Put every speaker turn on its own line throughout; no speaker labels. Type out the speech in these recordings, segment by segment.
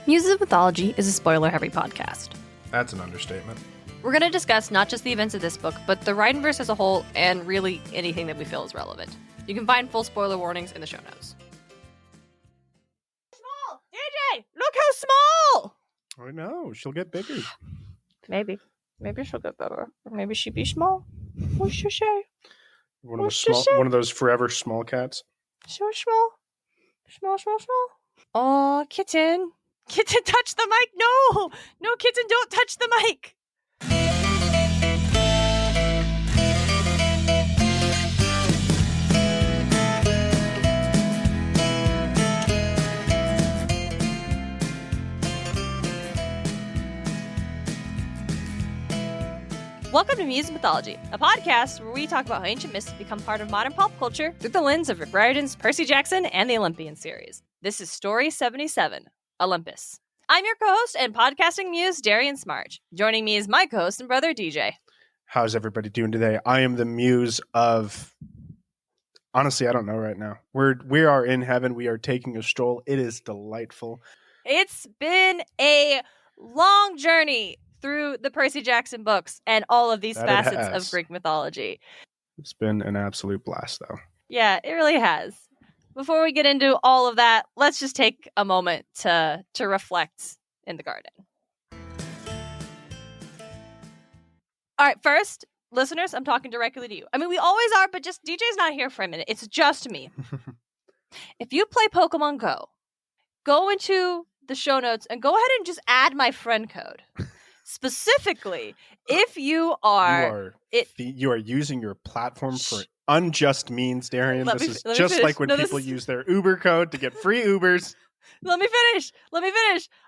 Muses of Mythology is a spoiler-heavy podcast.
That's an understatement.
We're going to discuss not just the events of this book, but the Riordanverse as a whole, and really anything that we feel is relevant. You can find full spoiler warnings in the show notes. Small! DJ! Look how small!
I know. She'll get bigger.
Maybe. Maybe she'll get better. Or maybe she'll be small. What's she say?
One of those forever small cats.
So small. Small. Oh, kitten. Kitten, touch the mic. No! No, kitten, don't touch the mic. Welcome to Muses of Mythology, a podcast where we talk about how ancient myths become part of modern pop culture through the lens of Rick Riordan's Percy Jackson and the Olympians series. This is Story 77, Olympus. I'm your co-host and podcasting muse, Darian Smarch. Joining me is my co-host and brother, DJ.
How's everybody doing today? I am the muse of... Honestly, I don't know right now. We are in heaven. We are taking a stroll. It is delightful.
It's been a long journey through the Percy Jackson books and all of these facets of Greek mythology.
It's been an absolute blast, though.
Yeah, it really has. Before we get into all of that, let's just take a moment to reflect in the garden. All right, first, listeners, I'm talking directly to you. I mean, we always are, but just DJ's not here for a minute. It's just me. If you play Pokemon go into the show notes and go ahead and just add my friend code. Specifically, if you are...
You are using your platform for unjust means, Darian. This is just
finish.
like when people use their Uber code to get free Ubers.
Let me finish.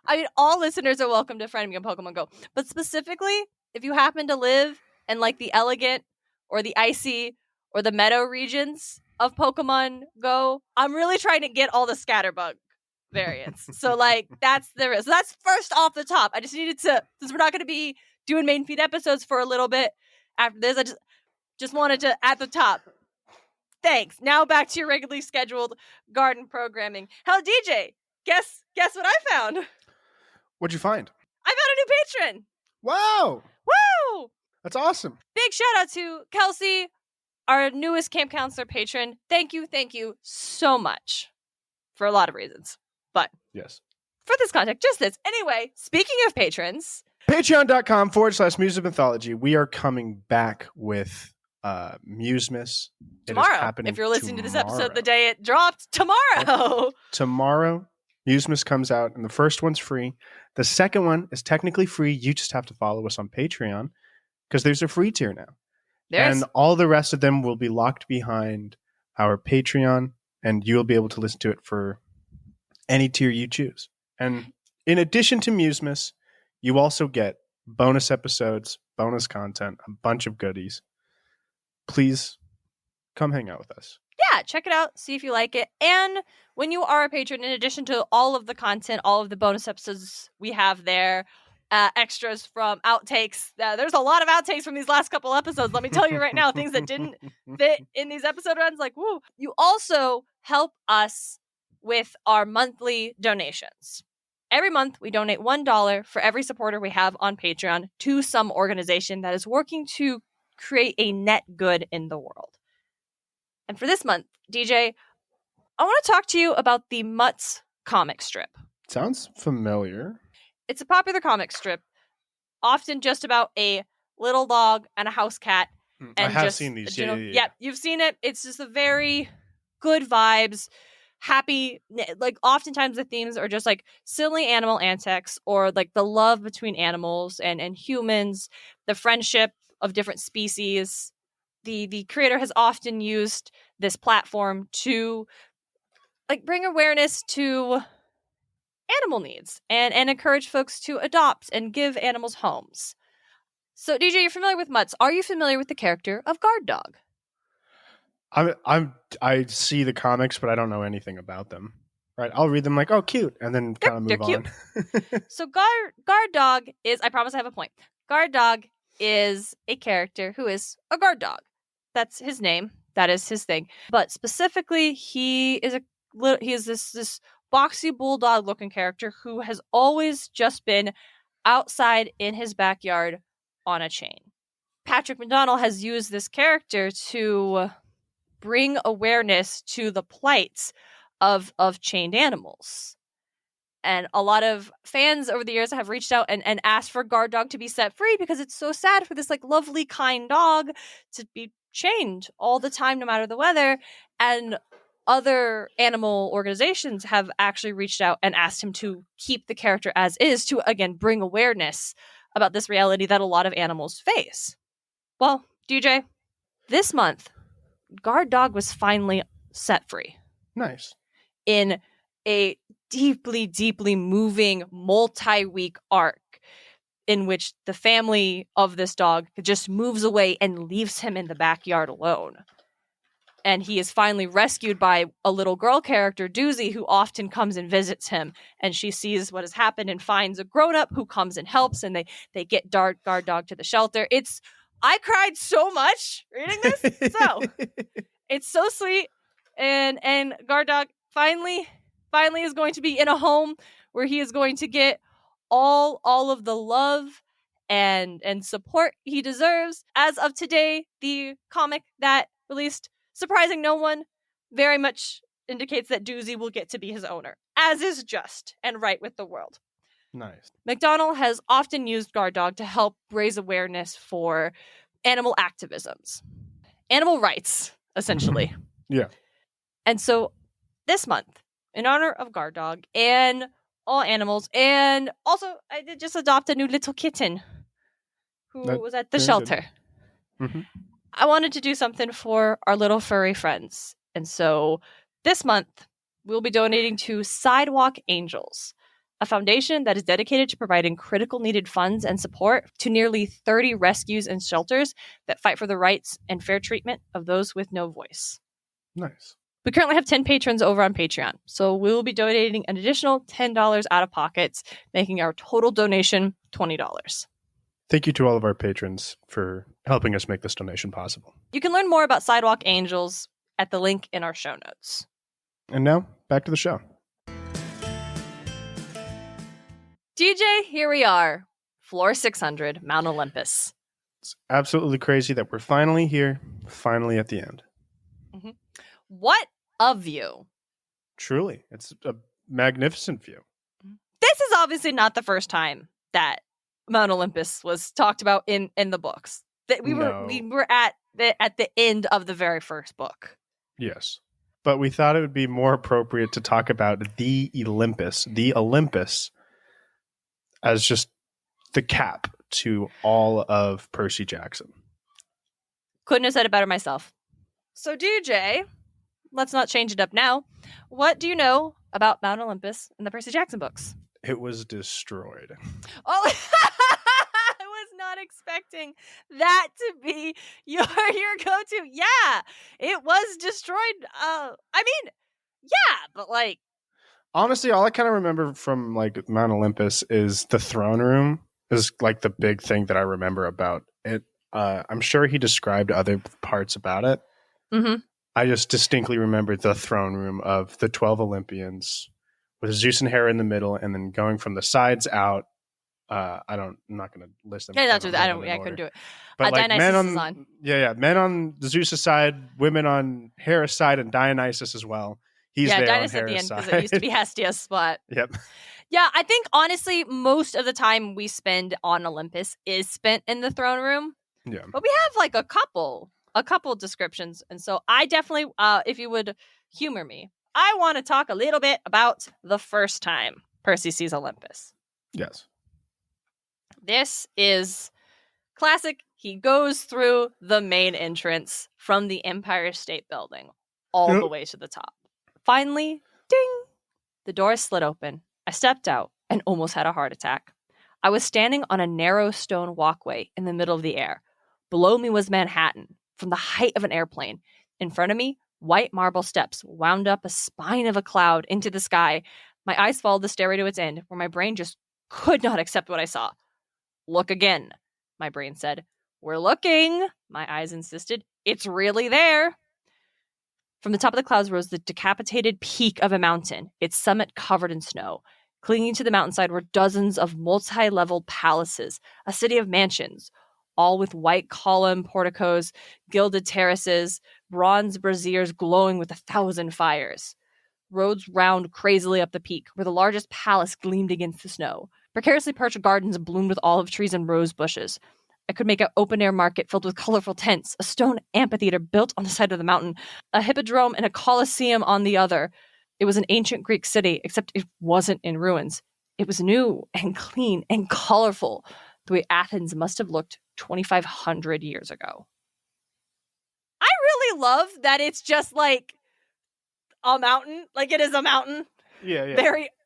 I mean, all listeners are welcome to friend me on Pokemon Go. But specifically, if you happen to live in like the elegant or the icy or the meadow regions of Pokemon Go, I'm really trying to get all the scatterbug variants. So like that's the risk. So that's first off the top. I just needed to, since we're not going to be doing main feed episodes for a little bit after this, I just wanted to at the top. Thanks. Now back to your regularly scheduled garden programming. Hell, DJ, guess what I found?
What'd you find?
I found a new patron.
Wow.
Woo!
That's awesome.
Big shout out to Kelsey, our newest camp counselor patron. Thank you so much for a lot of reasons. But
yes,
for this context, just this. Anyway, speaking of patrons,
patreon.com/Muses of Mythology. We are coming back with Musemas
tomorrow. If you're listening to this episode the day it dropped, tomorrow.
Tomorrow, Musemas comes out, and the first one's free. The second one is technically free. You just have to follow us on Patreon because there's a free tier now. And all the rest of them will be locked behind our Patreon, and you'll be able to listen to it for any tier you choose. And in addition to Musemas, you also get bonus episodes, bonus content, a bunch of goodies. Please come hang out with us.
Yeah, check it out. See if you like it. And when you are a patron, in addition to all of the content, all of the bonus episodes we have there, extras from outtakes. There's a lot of outtakes from these last couple episodes. Let me tell you right now, things that didn't fit in these episode runs. Like, woo. You also help us with our monthly donations. Every month, we donate $1 for every supporter we have on Patreon to some organization that is working to create a net good in the world. And for this month, DJ, I want to talk to you about the Mutts comic strip.
Sounds familiar.
It's a popular comic strip, often just about a little dog and a house cat. And
I have seen these. Yeah,
you've seen it. It's just a very good vibes, happy. Like oftentimes the themes are just like silly animal antics or like the love between animals and humans, the friendship of different species. The creator has often used this platform to like bring awareness to animal needs and encourage folks to adopt and give animals homes. So DJ, you're familiar with Mutts. Are you familiar with the character of Guard Dog?
I see the comics, but I don't know anything about them. Right? I'll read them like, oh, cute, and then kind of move on.
So Guard Dog is, I promise I have a point. Guard Dog is a character who is a guard dog. That's his name. That is his thing. But specifically, he is this boxy bulldog looking character who has always just been outside in his backyard on a chain. Patrick McDonnell has used this character to bring awareness to the plight of chained animals. And a lot of fans over the years have reached out and asked for guard dog to be set free because it's so sad for this like lovely, kind dog to be chained all the time, no matter the weather. And other animal organizations have actually reached out and asked him to keep the character as is to, again, bring awareness about this reality that a lot of animals face. Well, DJ, this month, guard dog was finally set free.
Nice.
In a deeply, deeply moving multi-week arc in which the family of this dog just moves away and leaves him in the backyard alone. And he is finally rescued by a little girl character, Doozy, who often comes and visits him. And she sees what has happened and finds a grown-up who comes and helps, and they get guard dog to the shelter. I cried so much reading this. So it's so sweet. And guard dog finally is going to be in a home where he is going to get all of the love and support he deserves. As of today, the comic that released, surprising no one, very much indicates that Doozy will get to be his owner, as is just and right with the world.
Nice.
McDonnell has often used guard dog to help raise awareness for animal activisms, animal rights, essentially.
Yeah.
And so this month, in honor of guard dog and all animals, and also I did just adopt a new little kitten who was at the shelter.
Mm-hmm.
I wanted to do something for our little furry friends. And so this month, we'll be donating to Sidewalk Angels, a foundation that is dedicated to providing critical needed funds and support to nearly 30 rescues and shelters that fight for the rights and fair treatment of those with no voice.
Nice.
We currently have 10 patrons over on Patreon, so we will be donating an additional $10 out of pockets, making our total donation $20.
Thank you to all of our patrons for helping us make this donation possible.
You can learn more about Sidewalk Angels at the link in our show notes.
And now, back to the show.
DJ, here we are. Floor 600, Mount Olympus.
It's absolutely crazy that we're finally here, finally at the end.
Mm-hmm. What a view.
Truly. It's a magnificent view.
This is obviously not the first time that Mount Olympus was talked about in the books. That we were at the end of the very first book.
Yes. But we thought it would be more appropriate to talk about the Olympus as just the cap to all of Percy Jackson.
Couldn't have said it better myself. So DJ, let's not change it up now. What do you know about Mount Olympus in the Percy Jackson books?
It was destroyed.
Oh, I was not expecting that to be your go-to. Yeah, it was destroyed. But like,
honestly, all I kind of remember from like Mount Olympus is the throne room is like the big thing that I remember about it. I'm sure he described other parts about it.
Mm-hmm.
I just distinctly remember the throne room of the 12 Olympians with Zeus and Hera in the middle, and then going from the sides out. I'm not going to list them.
Yeah, that's what I couldn't do it.
But like
Dionysus is on.
Men on Zeus' side, women on Hera's side, and Dionysus as well. He's there
Dionysus
on
at the
Hera's
end because
side.
it used to be Hestia's spot.
Yep.
Yeah, I think honestly, most of the time we spend on Olympus is spent in the throne room.
Yeah.
But we have like a couple descriptions, and so I definitely, if you would humor me, I want to talk a little bit about the first time Percy sees Olympus.
Yes.
This is classic. He goes through the main entrance from the Empire State Building all the way to the top. Finally, ding! The door slid open. I stepped out and almost had a heart attack. I was standing on a narrow stone walkway in the middle of the air. Below me was Manhattan, from the height of an airplane. In front of me, white marble steps wound up a spine of a cloud into the sky. My eyes followed the stairway to its end, where my brain just could not accept what I saw. Look again, my brain said. We're looking, my eyes insisted. It's really there. From the top of the clouds rose the decapitated peak of a mountain, its summit covered in snow. Clinging to the mountainside were dozens of multi-level palaces, a city of mansions, all with white column porticos, gilded terraces, bronze braziers glowing with 1,000 fires. Roads wound crazily up the peak, where the largest palace gleamed against the snow. Precariously perched gardens bloomed with olive trees and rose bushes. I could make an open-air market filled with colorful tents, a stone amphitheater built on the side of the mountain, a hippodrome and a coliseum on the other. It was an ancient Greek city, except it wasn't in ruins. It was new and clean and colorful, the way Athens must have looked 2,500 years ago. I really love that it's just like a mountain. Like, it is a mountain.
Yeah.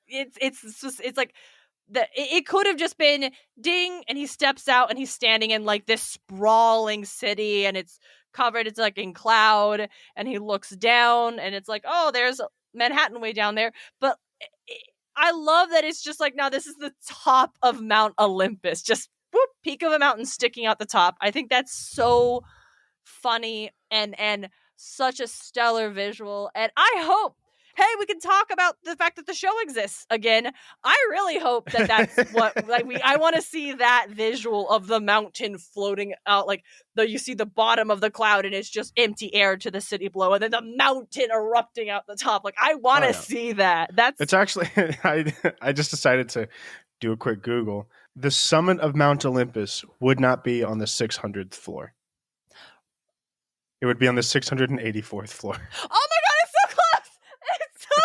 It's like it could have just been ding, and he steps out and he's standing in like this sprawling city, and it's covered, it's like in cloud, and he looks down and it's like, oh, there's Manhattan way down there. But I love that it's just like, now this is the top of Mount Olympus, just whoop, peak of a mountain sticking out the top. I think that's so funny and such a stellar visual. And I hope, hey, we can talk about the fact that the show exists again. I really hope that that's what, like, I want to see that visual of the mountain floating out, like you see the bottom of the cloud and it's just empty air to the city below, and then the mountain erupting out the top. Like, I want to see that. It's
actually, I just decided to do a quick Google. The summit of Mount Olympus would not be on the 600th floor. It would be on the 684th floor.
Oh my God, it's so close! It's so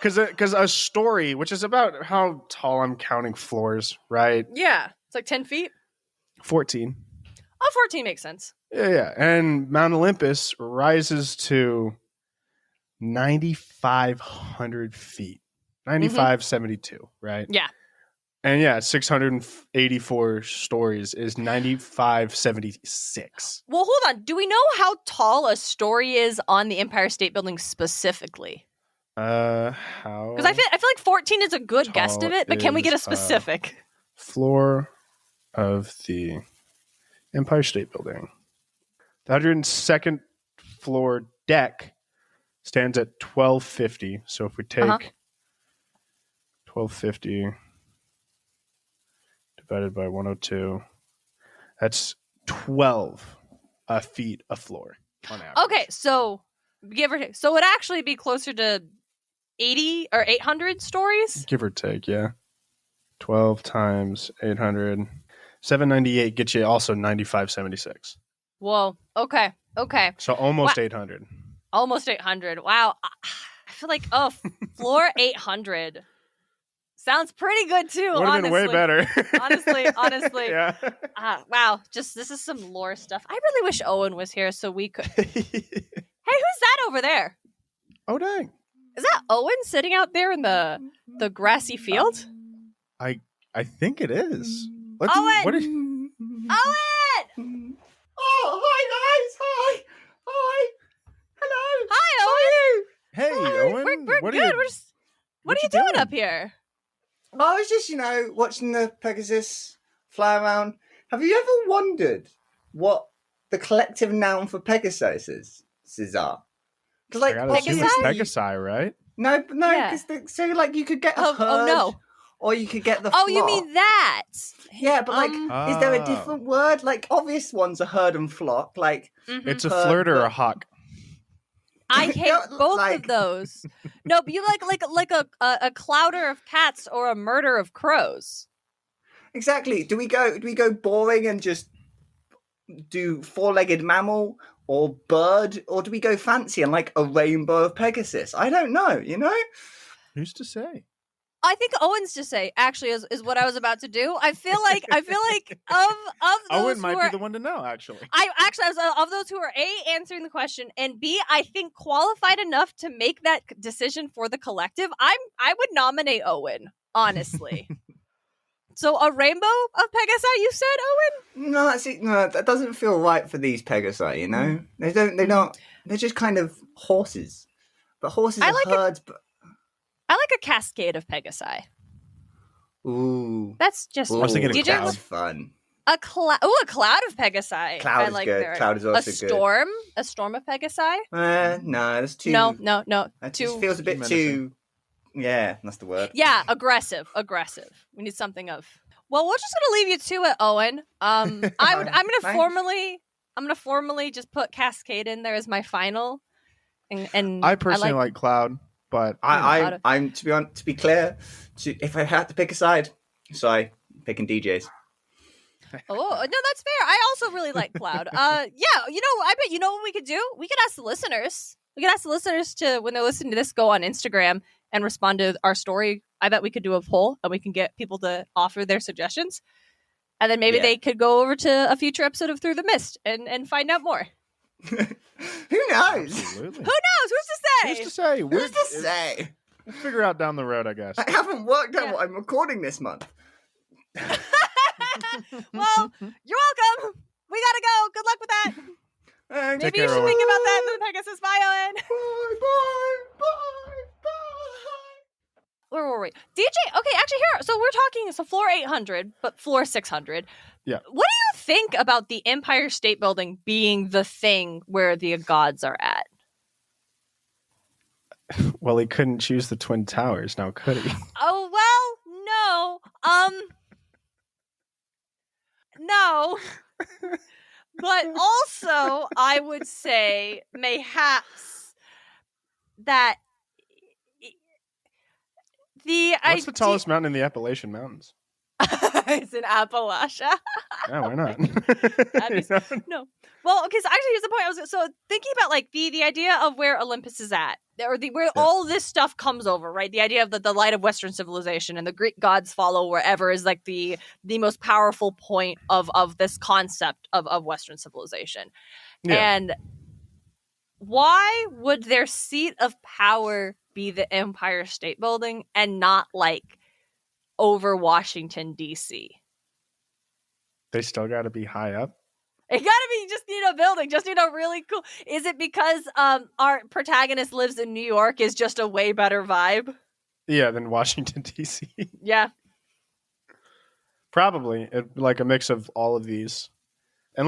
close! Because a story, which is about how tall I'm counting floors, right?
Yeah. It's like 10 feet?
14.
Oh, 14 makes sense.
Yeah. And Mount Olympus rises to 9,500 feet. 9,572, right?
Yeah.
And yeah, 684 stories is 9,576.
Well, hold on. Do we know how tall a story is on the Empire State Building specifically?
How?
Because I feel like 14 is a good guesstimate, but can we get a specific?
Floor of the Empire State Building. The 102nd floor deck stands at 1,250. So if we take 1,250 divided by 102, that's 12 feet of floor on average.
Okay, so give or take. So it would actually be closer to 80 or 800 stories?
Give or take, yeah. 12 times 800. 798 gets you also 9,576.
Whoa, okay.
So almost 800.
Almost 800. Wow. I feel like, floor 800. Sounds pretty good too.
Would have been way better.
honestly.
Yeah.
Wow. Just, this is some lore stuff. I really wish Owen was here so we could. Hey, who's that over there?
Oh, dang.
Is that Owen sitting out there in the grassy field?
I think it is.
Owen! Owen!
Oh, hi guys! Hi! Hello!
Hi, Owen!
Hey, Owen.
We're good. What are you doing up here?
I was just, watching the Pegasus fly around. Have you ever wondered what the collective noun for Pegasus are? Because, like,
Pegasi, right?
No, because so like you could get a herd,
no.
or you could get the flock.
Oh, you mean that?
Yeah, but like, is there a different word? Like, obvious ones are herd and flock. Like,
it's a flirt or a hawk.
I hate both of those. No, but you like a clouder of cats or a murder of crows.
Exactly. Do we go boring and just do four-legged mammal or bird, or do we go fancy and like a rainbow of Pegasus? I don't know.
Who's to say?
I think Owen's to say actually is what I was about to do. I feel like of those
Owen might be the one to know. Actually,
I was of those who are A, answering the question, and B, I think qualified enough to make that decision for the collective. I would nominate Owen, honestly. So a rainbow of Pegasi, you said, Owen?
No, that doesn't feel right for these Pegasi. They're not. They're just kind of horses, but horses are herds.
I like a cascade of Pegasi.
Ooh,
that's just.
I was thinking
of
that's fun.
A cloud of pegasi.
Cloud is good.
There.
Cloud is also good.
A storm of pegasi.
No, that's too.
No.
That just feels a bit too. Yeah, that's the word.
Yeah, aggressive. We need something of. Well, we're just gonna leave you to it, Owen. I'm gonna formally just put Cascade in there as my final. And
I personally like Cloud, but
I'm to be clear, if I had to pick a side, picking DJs.
Oh, no, that's fair. I also really like Cloud. I bet what we could do? We could ask the listeners. To, when they're listening to this, go on Instagram and respond to our story. I bet we could do a poll and we can get people to offer their suggestions. And then maybe they could go over to a future episode of Through the Mist and find out more.
Who knows?
Absolutely.
Who knows? Who's to say?
Who's to say?
We'll figure out down the road, I guess.
I haven't worked out what I'm recording this month.
Well, you're welcome. We gotta go. Good luck with that. Maybe you should think about that in the Pegasus Violin.
Bye.
Where were we? DJ, okay, actually here, so we're talking, floor 800, but floor 600.
Yeah.
What do you think about the Empire State Building being the thing where the gods are at?
Well, he couldn't choose the Twin Towers now, could he?
Oh, well, no. No. But also, I would say, mayhaps, that
What's the tallest mountain in the Appalachian Mountains?
It's in Appalachia.
Yeah, why not?
No. Well, because actually, here's the point. I was thinking about the idea of where Olympus is at, where all this stuff comes over, right? The idea of the light of Western civilization and the Greek gods follow wherever is the most powerful point of this concept of Western civilization. Yeah. And why would their seat of power be the Empire State Building and not over Washington, D.C.?
They still got to be high up.
It gotta be, just need a building, just need a really cool. Is it because our protagonist lives in New York is just a way better vibe?
Yeah, than Washington, D.C.
Yeah.
Probably. A mix of all of these. And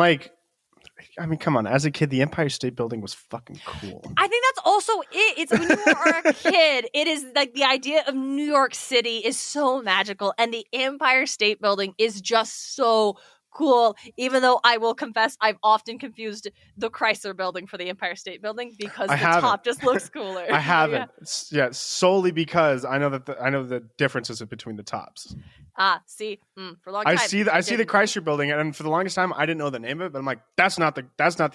come on, as a kid, the Empire State Building was fucking cool.
I think that's also it. It's when you are a kid, it is the idea of New York City is so magical, and the Empire State Building is just so cool. Even though I will confess, I've often confused the Chrysler Building for the Empire State Building because top just looks cooler.
I haven't. Yeah, solely because I know the differences between the tops.
See, for a long time
I see the Chrysler Building, and for the longest time I didn't know the name of it. But I'm like, that's not the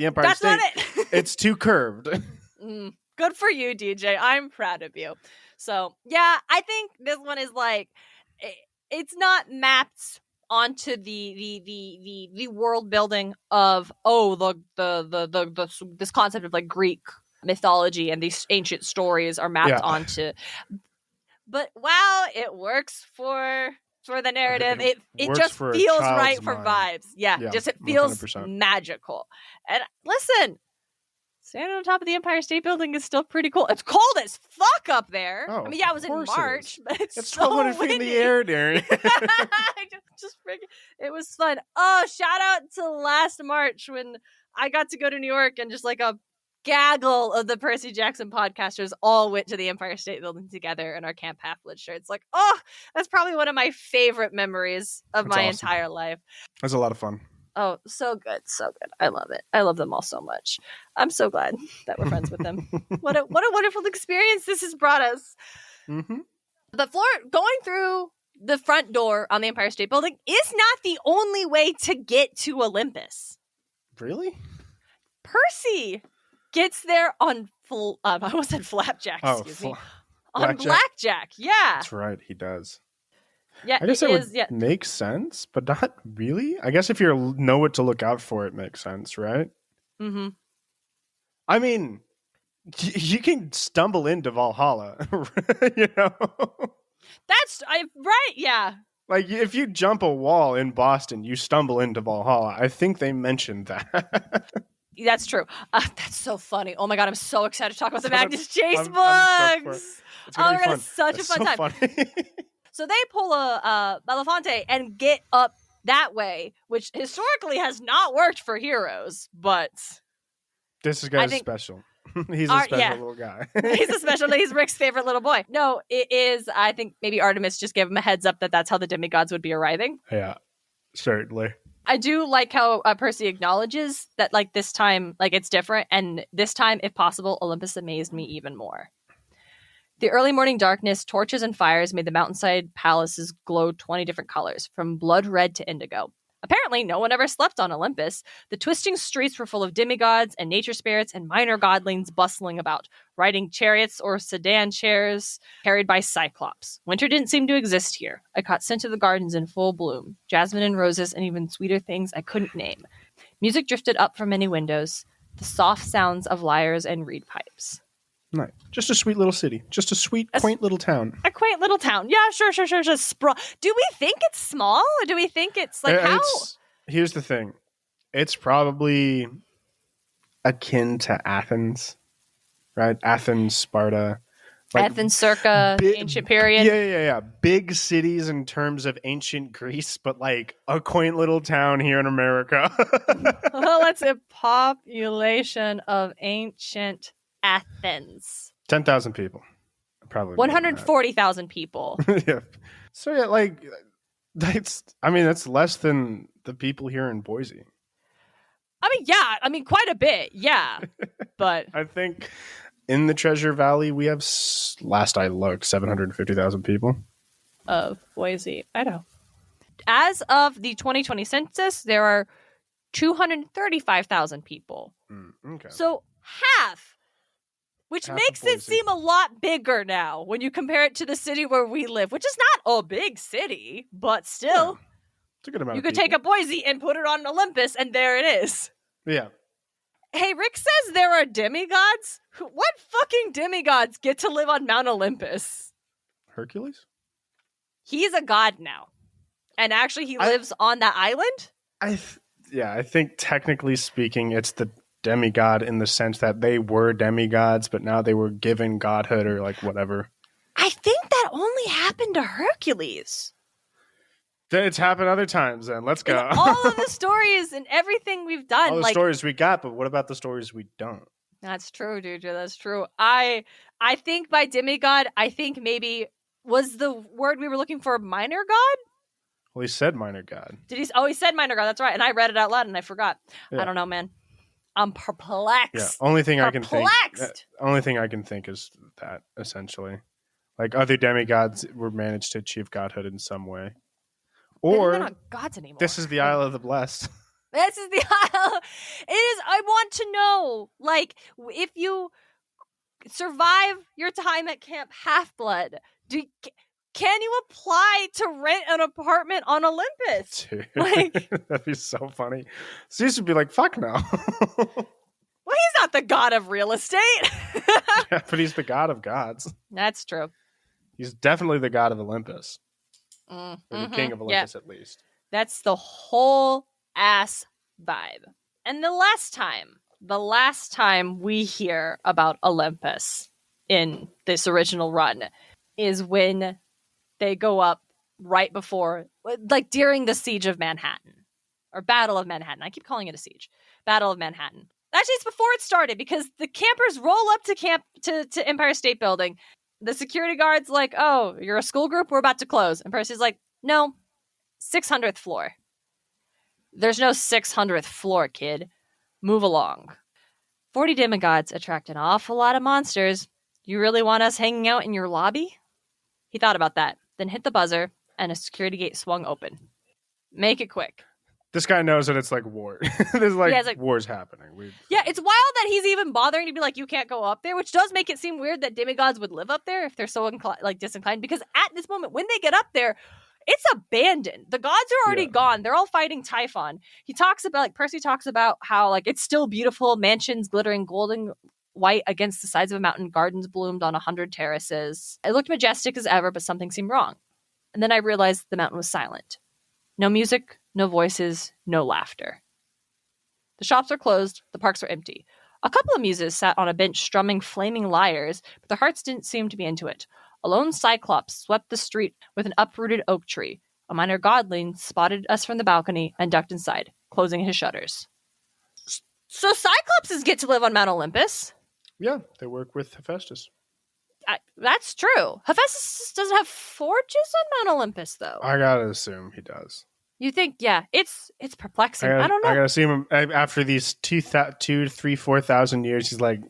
Empire State.
Not it.
It's too curved.
Good for you, DJ. I'm proud of you. So yeah, I think this one is it's not mapped onto the world building of this concept of Greek mythology and these ancient stories are mapped onto. But wow, it works for the narrative. It just feels right for vibes. Yeah, it feels 100%. Magical. And listen, standing on top of the Empire State Building is still pretty cool. It's cold as fuck up there.
Oh,
it was in March, but it's so
1,200 feet in the air, Darren.
It was fun. Oh, shout out to last March when I got to go to New York and just a gaggle of the Percy Jackson podcasters all went to the Empire State Building together in our Camp Half-Blood shirts. That's probably one of my favorite memories of my entire life.
It was a lot of fun.
Oh, so good. I love it. I love them all so much. I'm so glad that we're friends with them. What a wonderful experience this has brought us.
Mm-hmm.
The floor going through the front door on the Empire State Building is not the only way to get to Olympus.
Really?
Percy gets there on I almost said flapjack, excuse me. On blackjack, yeah.
That's right, he does.
Yeah,
I guess it would make sense, but not really. I guess if you know what to look out for, it makes sense, right?
Mm-hmm.
I mean, you can stumble into Valhalla,
That's right, yeah.
If you jump a wall in Boston, you stumble into Valhalla. I think they mentioned that.
That's true. That's so funny. Oh my god, I'm so excited to talk about the Magnus Chase books.
We're
gonna have such a fun time. So they pull a Belafonte and get up that way, which historically has not worked for heroes, but
This guy's special. He's a special little guy.
He's Rick's favorite little boy. No, it is. I think maybe Artemis just gave him a heads up that that's how the demigods would be arriving.
Yeah, certainly.
I do like how Percy acknowledges that, like, this time, like, it's different, and this time, if possible, Olympus amazed me even more. The early morning darkness, torches and fires made the mountainside palaces glow 20 different colors, from blood red to indigo. Apparently, no one ever slept on Olympus. The twisting streets were full of demigods and nature spirits and minor godlings bustling about, riding chariots or sedan chairs carried by cyclops. Winter didn't seem to exist here. I caught scent of the gardens in full bloom, jasmine and roses, and even sweeter things I couldn't name. Music drifted up from many windows, the soft sounds of lyres and reed pipes.
Nice. Just a sweet little city. Just a sweet, quaint little town.
A quaint little town. Yeah, sure. Just do we think it's small? Or do we think it's like how?
Here's the thing. It's probably akin to Athens, right? Athens, Sparta.
Like Athens circa ancient period.
Yeah. Big cities in terms of ancient Greece, but like a quaint little town here in America.
Well, let's say population of ancient Athens.
10,000 people. Probably
140,000 people.
Yeah. So yeah, like that's less than the people here in Boise.
Quite a bit. Yeah. But
I think in the Treasure Valley we have, last I looked, 750,000 people.
Of Boise, Idaho. As of the 2020 census, there are 235,000 people.
Okay.
So half. Which makes it seem a lot bigger now when you compare it to the city where we live, which is not a big city, but still.
Yeah. It's a good amount
you
of
could
people.
take a Boise and put it on Olympus, and there it is.
Yeah.
Hey, Rick says there are demigods. What fucking demigods get to live on Mount Olympus?
Hercules?
He's a god now. And actually, he lives on that island?
I think technically speaking, it's the demigod in the sense that they were demigods, but now they were given godhood or like whatever.
I think that only happened to Hercules.
It's happened other times then. Let's go.
In all of the stories and everything we've done.
All the stories we got, but what about the stories we don't?
That's true, dude. That's true. I think by demigod, I think maybe was the word we were looking for minor god?
Well, he said minor god.
Did he? Oh, he said minor god. That's right. And I read it out loud and I forgot. Yeah. I don't know, man. I'm perplexed.
Yeah. Only thing I can think is that essentially, like other demigods were managed to achieve godhood in some way, or
they're not gods anymore.
This is the Isle of the Blessed.
This is the Isle. It is. I want to know, like, if you survive your time at Camp Half-Blood, can you apply to rent an apartment on Olympus?
Dude,
like,
that'd be so funny. Zeus would be like, fuck no.
Well, he's not the god of real estate.
Yeah, but he's the god of gods.
That's true.
He's definitely the god of Olympus. Or the king of Olympus, at least.
That's the whole ass vibe. And the last time we hear about Olympus in this original run is when they go up right before, like during the siege of Manhattan, or Battle of Manhattan. I keep calling it a siege. Battle of Manhattan. Actually, it's before it started because the campers roll up to Empire State Building. The security guard's like, "Oh, you're a school group? We're about to close." And Percy's like, "No, 600th floor." There's no 600th floor, kid. Move along. 40 demigods attract an awful lot of monsters. You really want us hanging out in your lobby? He thought about that, then hit the buzzer, and a security gate swung open. Make it quick.
This guy knows that it's like war. There's wars happening.
Yeah, it's wild that he's even bothering to be like, you can't go up there, which does make it seem weird that demigods would live up there if they're so disinclined. Because at this moment, when they get up there, it's abandoned. The gods are already gone. They're all fighting Typhon. Percy talks about how it's still beautiful, mansions glittering golden white against the sides of a mountain, gardens bloomed on 100 terraces. It looked majestic as ever, but something seemed wrong. And then I realized the mountain was silent. No music, no voices, no laughter. The shops were closed, the parks were empty. A couple of muses sat on a bench strumming flaming lyres, but their hearts didn't seem to be into it. A lone cyclops swept the street with an uprooted oak tree. a minor godling spotted us from the balcony and ducked inside, closing his shutters. So Cyclopses get to live on Mount Olympus.
Yeah, they work with Hephaestus.
That's true. Hephaestus doesn't have forges on Mount Olympus, though.
I gotta assume he does.
You think, yeah, it's perplexing. I don't know.
I gotta assume him after these 4,000 years. They're like,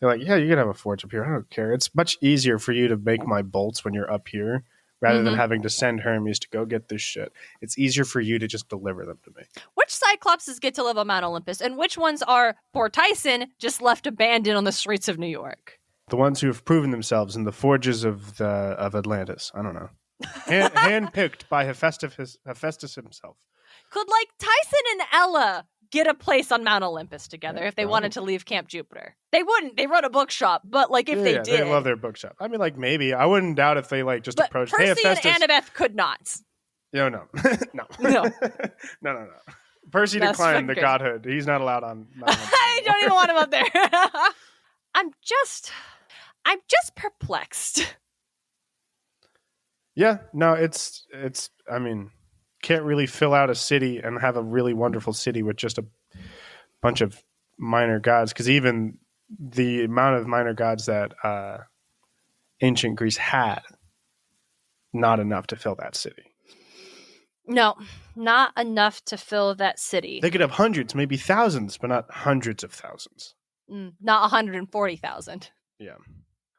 yeah, you can have a forge up here. I don't care. It's much easier for you to make my bolts when you're up here rather than having to send Hermes to go get this shit. It's easier for you to just deliver them to me.
Which Cyclopses get to live on Mount Olympus, and which ones are poor Tyson just left abandoned on the streets of New York?
The ones who have proven themselves in the forges of Atlantis. I don't know. Handpicked by Hephaestus himself.
Could Tyson and Ella get a place on Mount Olympus together if they wanted to leave Camp Jupiter? They wouldn't. They run a bookshop, but if they did,
they love their bookshop. I mean, maybe I wouldn't doubt if they just
but
approached.
Percy
Hey, Hephaestus.
and Annabeth could not.
No. No. Percy declined the godhood. He's not allowed on Mount Olympus.
I don't even want him up there. I'm just perplexed.
Yeah, no, it's. I mean, can't really fill out a city and have a really wonderful city with just a bunch of minor gods, because even the amount of minor gods that ancient Greece had, not enough to fill that city.
No, not enough to fill that city.
They could have hundreds, maybe thousands, but not hundreds of thousands.
Not 140,000.
Yeah.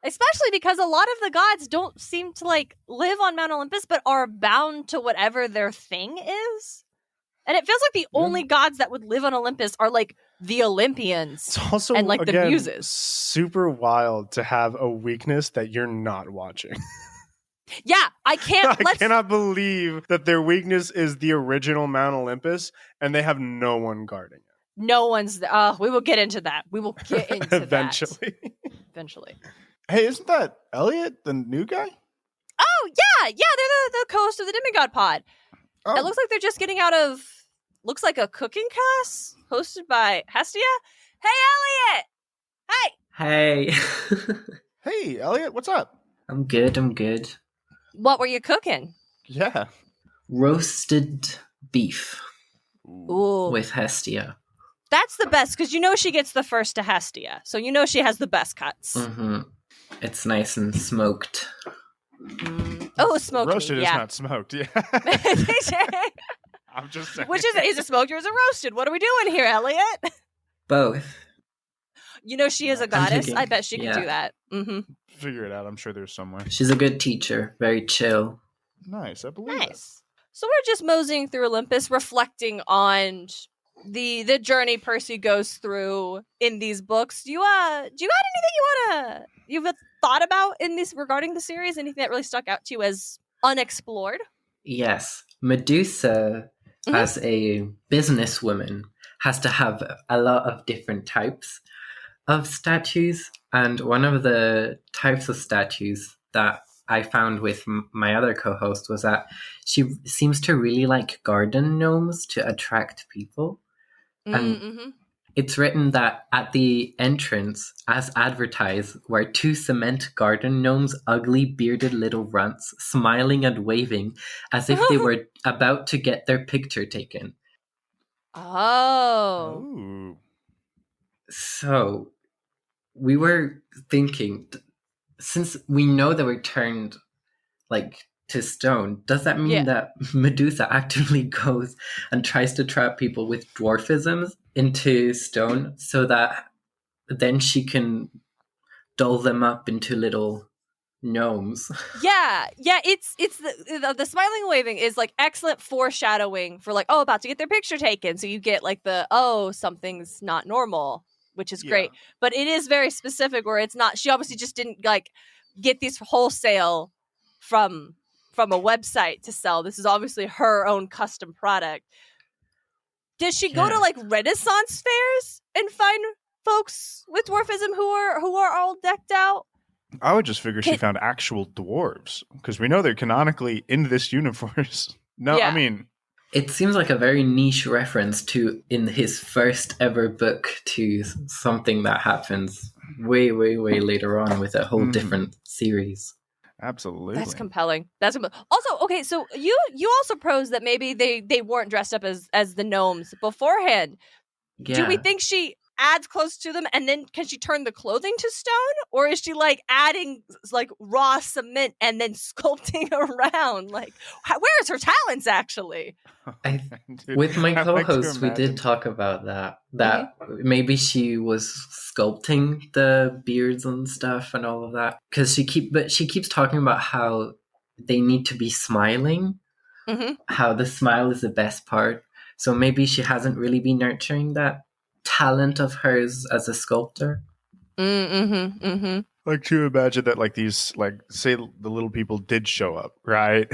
Especially because a lot of the gods don't seem to live on Mount Olympus, but are bound to whatever their thing is. And it feels like the only gods that would live on Olympus are the Olympians.
It's also
and
again,
the muses.
Super wild to have a weakness that you're not watching.
Yeah, I can't.
I cannot believe that their weakness is the original Mount Olympus, and they have no one guarding it.
No one's. We will get into that. We will get into
eventually.
That. Eventually.
Hey, isn't that Elliot, the new guy?
Oh yeah, they're the co-host of the Demigod Pod.
Oh.
It looks like they're just getting out of. Looks like a cooking class hosted by Hestia. Hey, Elliot.
Hey.
Hey, Elliot, what's up?
I'm good.
What were you cooking?
Yeah.
Roasted beef
Ooh.
with Hestia.
That's the best, because she gets the first to Hestia. So she has the best cuts.
Mm-hmm. It's nice and smoked.
Oh, smoked
roasted
meat,
is not smoked. Yeah. I'm just saying.
Which is it smoked or is it roasted? What are we doing here, Elliot?
Both.
She is a goddess. I bet she can do that. Mm-hmm.
Figure it out. I'm sure there's somewhere.
She's a good teacher. Very chill.
Nice. I believe it.
So we're just moseying through Olympus, reflecting on the journey Percy goes through in these books. Do you got anything you've thought about in this regarding the series? Anything that really stuck out to you as unexplored?
Yes. Medusa, as a businesswoman, has to have a lot of different types of statues. And one of the types of statues that I found with my other co-host was that she seems to really like garden gnomes to attract people. And it's written that at the entrance, as advertised, were 2 cement garden gnomes, ugly bearded little runts, smiling and waving as if they were about to get their picture taken.
Oh.
Ooh.
So we were thinking, since we know that we're turned to stone, does that mean that Medusa actively goes and tries to trap people with dwarfisms into stone so that then she can doll them up into little gnomes?
Yeah, it's the smiling waving is excellent foreshadowing for about to get their picture taken. So you get something's not normal, which is great. But it is very specific where it's not. She obviously just didn't get these wholesale from a website to sell. This is obviously her own custom product. Does she go to Renaissance fairs and find folks with dwarfism who are all decked out?
I would just figure she found actual dwarves, because we know they're canonically in this universe. No, I mean,
it seems like a very niche reference to in his first ever book to something that happens way later on with a whole different series.
Absolutely.
That's compelling. Also, okay, so you also prosed that maybe they weren't dressed up as the gnomes beforehand.
Yeah.
Do we think she adds clothes to them and then can she turn the clothing to stone, or is she like adding like raw cement and then sculpting around? Like, where's her talents actually?
Dude,
With my
I like to
co-host, we
imagine-
did talk about that. That maybe she was sculpting the beards and stuff and all of that. Because she keeps talking about how they need to be smiling.
Mm-hmm.
How the smile is the best part. So maybe she hasn't really been nurturing that talent of hers as a sculptor.
Mm-hmm. Mm-hmm.
Like to imagine that, like these, like say the little people did show up, right?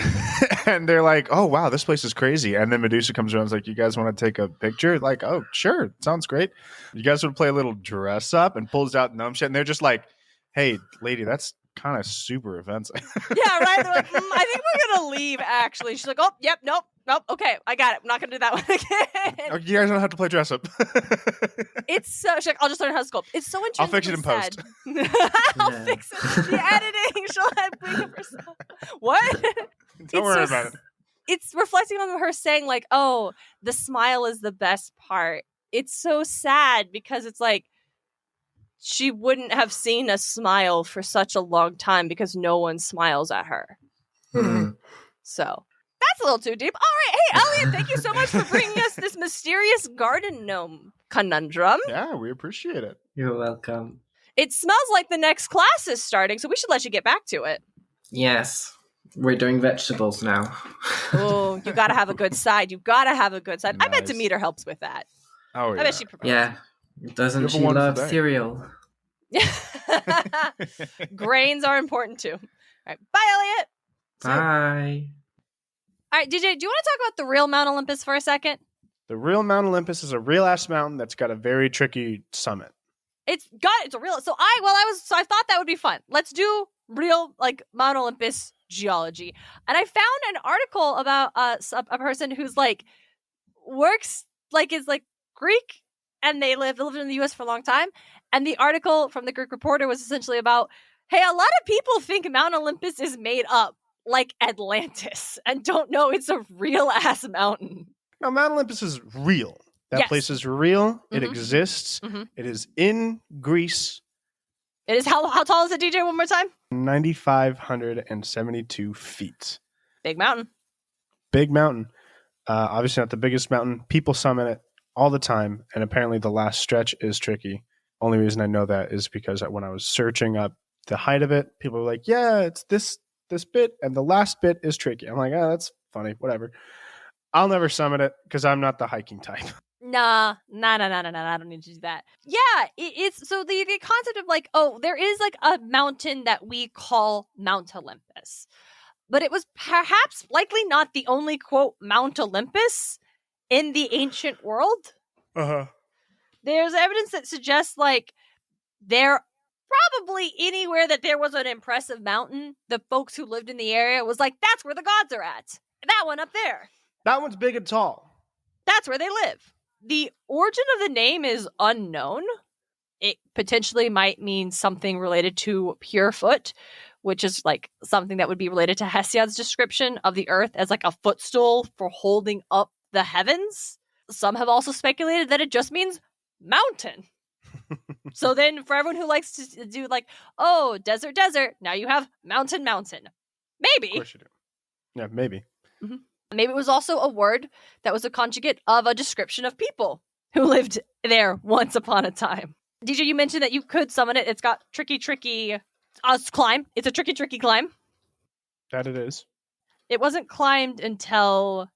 And they're like, "Oh wow, this place is crazy." And then Medusa comes around, and is like, "You guys want to take a picture?" Like, "Oh sure, sounds great." You guys want to play a little dress up, and pulls out gnome shit, and they're just like, "Hey, lady, that's kind of super offensive."
Yeah, right. They're like, I think we're gonna leave. Actually, she's like, "Oh, yep, nope. Okay, I got it. I'm not gonna do that one again."
Oh, you guys don't have to play dress up.
It's so. She's like, I'll just learn how to sculpt. It's so interesting.
I'll fix it in post.
I'll
Yeah.
fix it. The editing. She'll have bring up herself. What?
Don't worry about it.
It's reflecting on her saying like, "Oh, the smile is the best part." It's so sad because it's like she wouldn't have seen a smile for such a long time because no one smiles at her.
Mhm.
So that's a little too deep. All right. Hey, Elliot, thank you so much for bringing us this mysterious garden gnome conundrum.
Yeah, we appreciate it.
You're welcome.
It smells like the next class is starting, so we should let you get back to it.
Yes, we're doing vegetables now.
Oh, you gotta have a good side. You gotta have a good side. I bet
Nice.
Demeter helps with that.
Oh
I bet she prepares.
Yeah. Doesn't
You have a
she
wonderful
love
day.
cereal?
Grains are important too. All right. Bye, Elliot.
Bye.
All right, DJ, do you want to talk about the real Mount Olympus for a second?
The real Mount Olympus is a real ass mountain that's got a very tricky summit.
It's a real. So I thought that would be fun. Let's do real like Mount Olympus geology. And I found an article about a person who's like works like is like Greek and they lived in the US for a long time. And the article from the Greek Reporter was essentially about, hey, a lot of people think Mount Olympus is made up like Atlantis and don't know it's a real ass mountain.
Now, Mount Olympus is real. That
Yes.
place is real. It
Mhm.
exists.
Mhm.
It is in Greece.
It is how tall is it, DJ? One more time.
9,572 feet.
Big mountain.
Big mountain. Obviously not the biggest mountain. People summit it all the time, and apparently the last stretch is tricky. Only reason I know that is because when I was searching up the height of it, people were like, "Yeah, it's this bit, and the last bit is tricky." I'm like, "Oh, that's funny. Whatever." I'll never summit it because I'm not the hiking type.
Nah. I don't need to do that. Yeah, it's so the concept of like, oh, there is like a mountain that we call Mount Olympus, but it was perhaps likely not the only quote Mount Olympus in the ancient world. There's evidence that suggests like there probably anywhere that there was an impressive mountain, the folks who lived in the area was like, that's where the gods are at. That one up there.
That one's big and tall.
That's where they live. The origin of the name is unknown. It potentially might mean something related to Purefoot, which is like something that would be related to Hesiod's description of the earth as like a footstool for holding up the heavens. Some have also speculated that it just means mountain. So then for everyone who likes to do like, oh, desert, now you have mountain.
Of
Maybe.
course you do. Yeah, maybe.
Maybe it was also a word that was a conjugate of a description of people who lived there once upon a time. DJ, you mentioned that you could summon it. It's got tricky climb. It's a tricky climb.
That it is.
It wasn't climbed until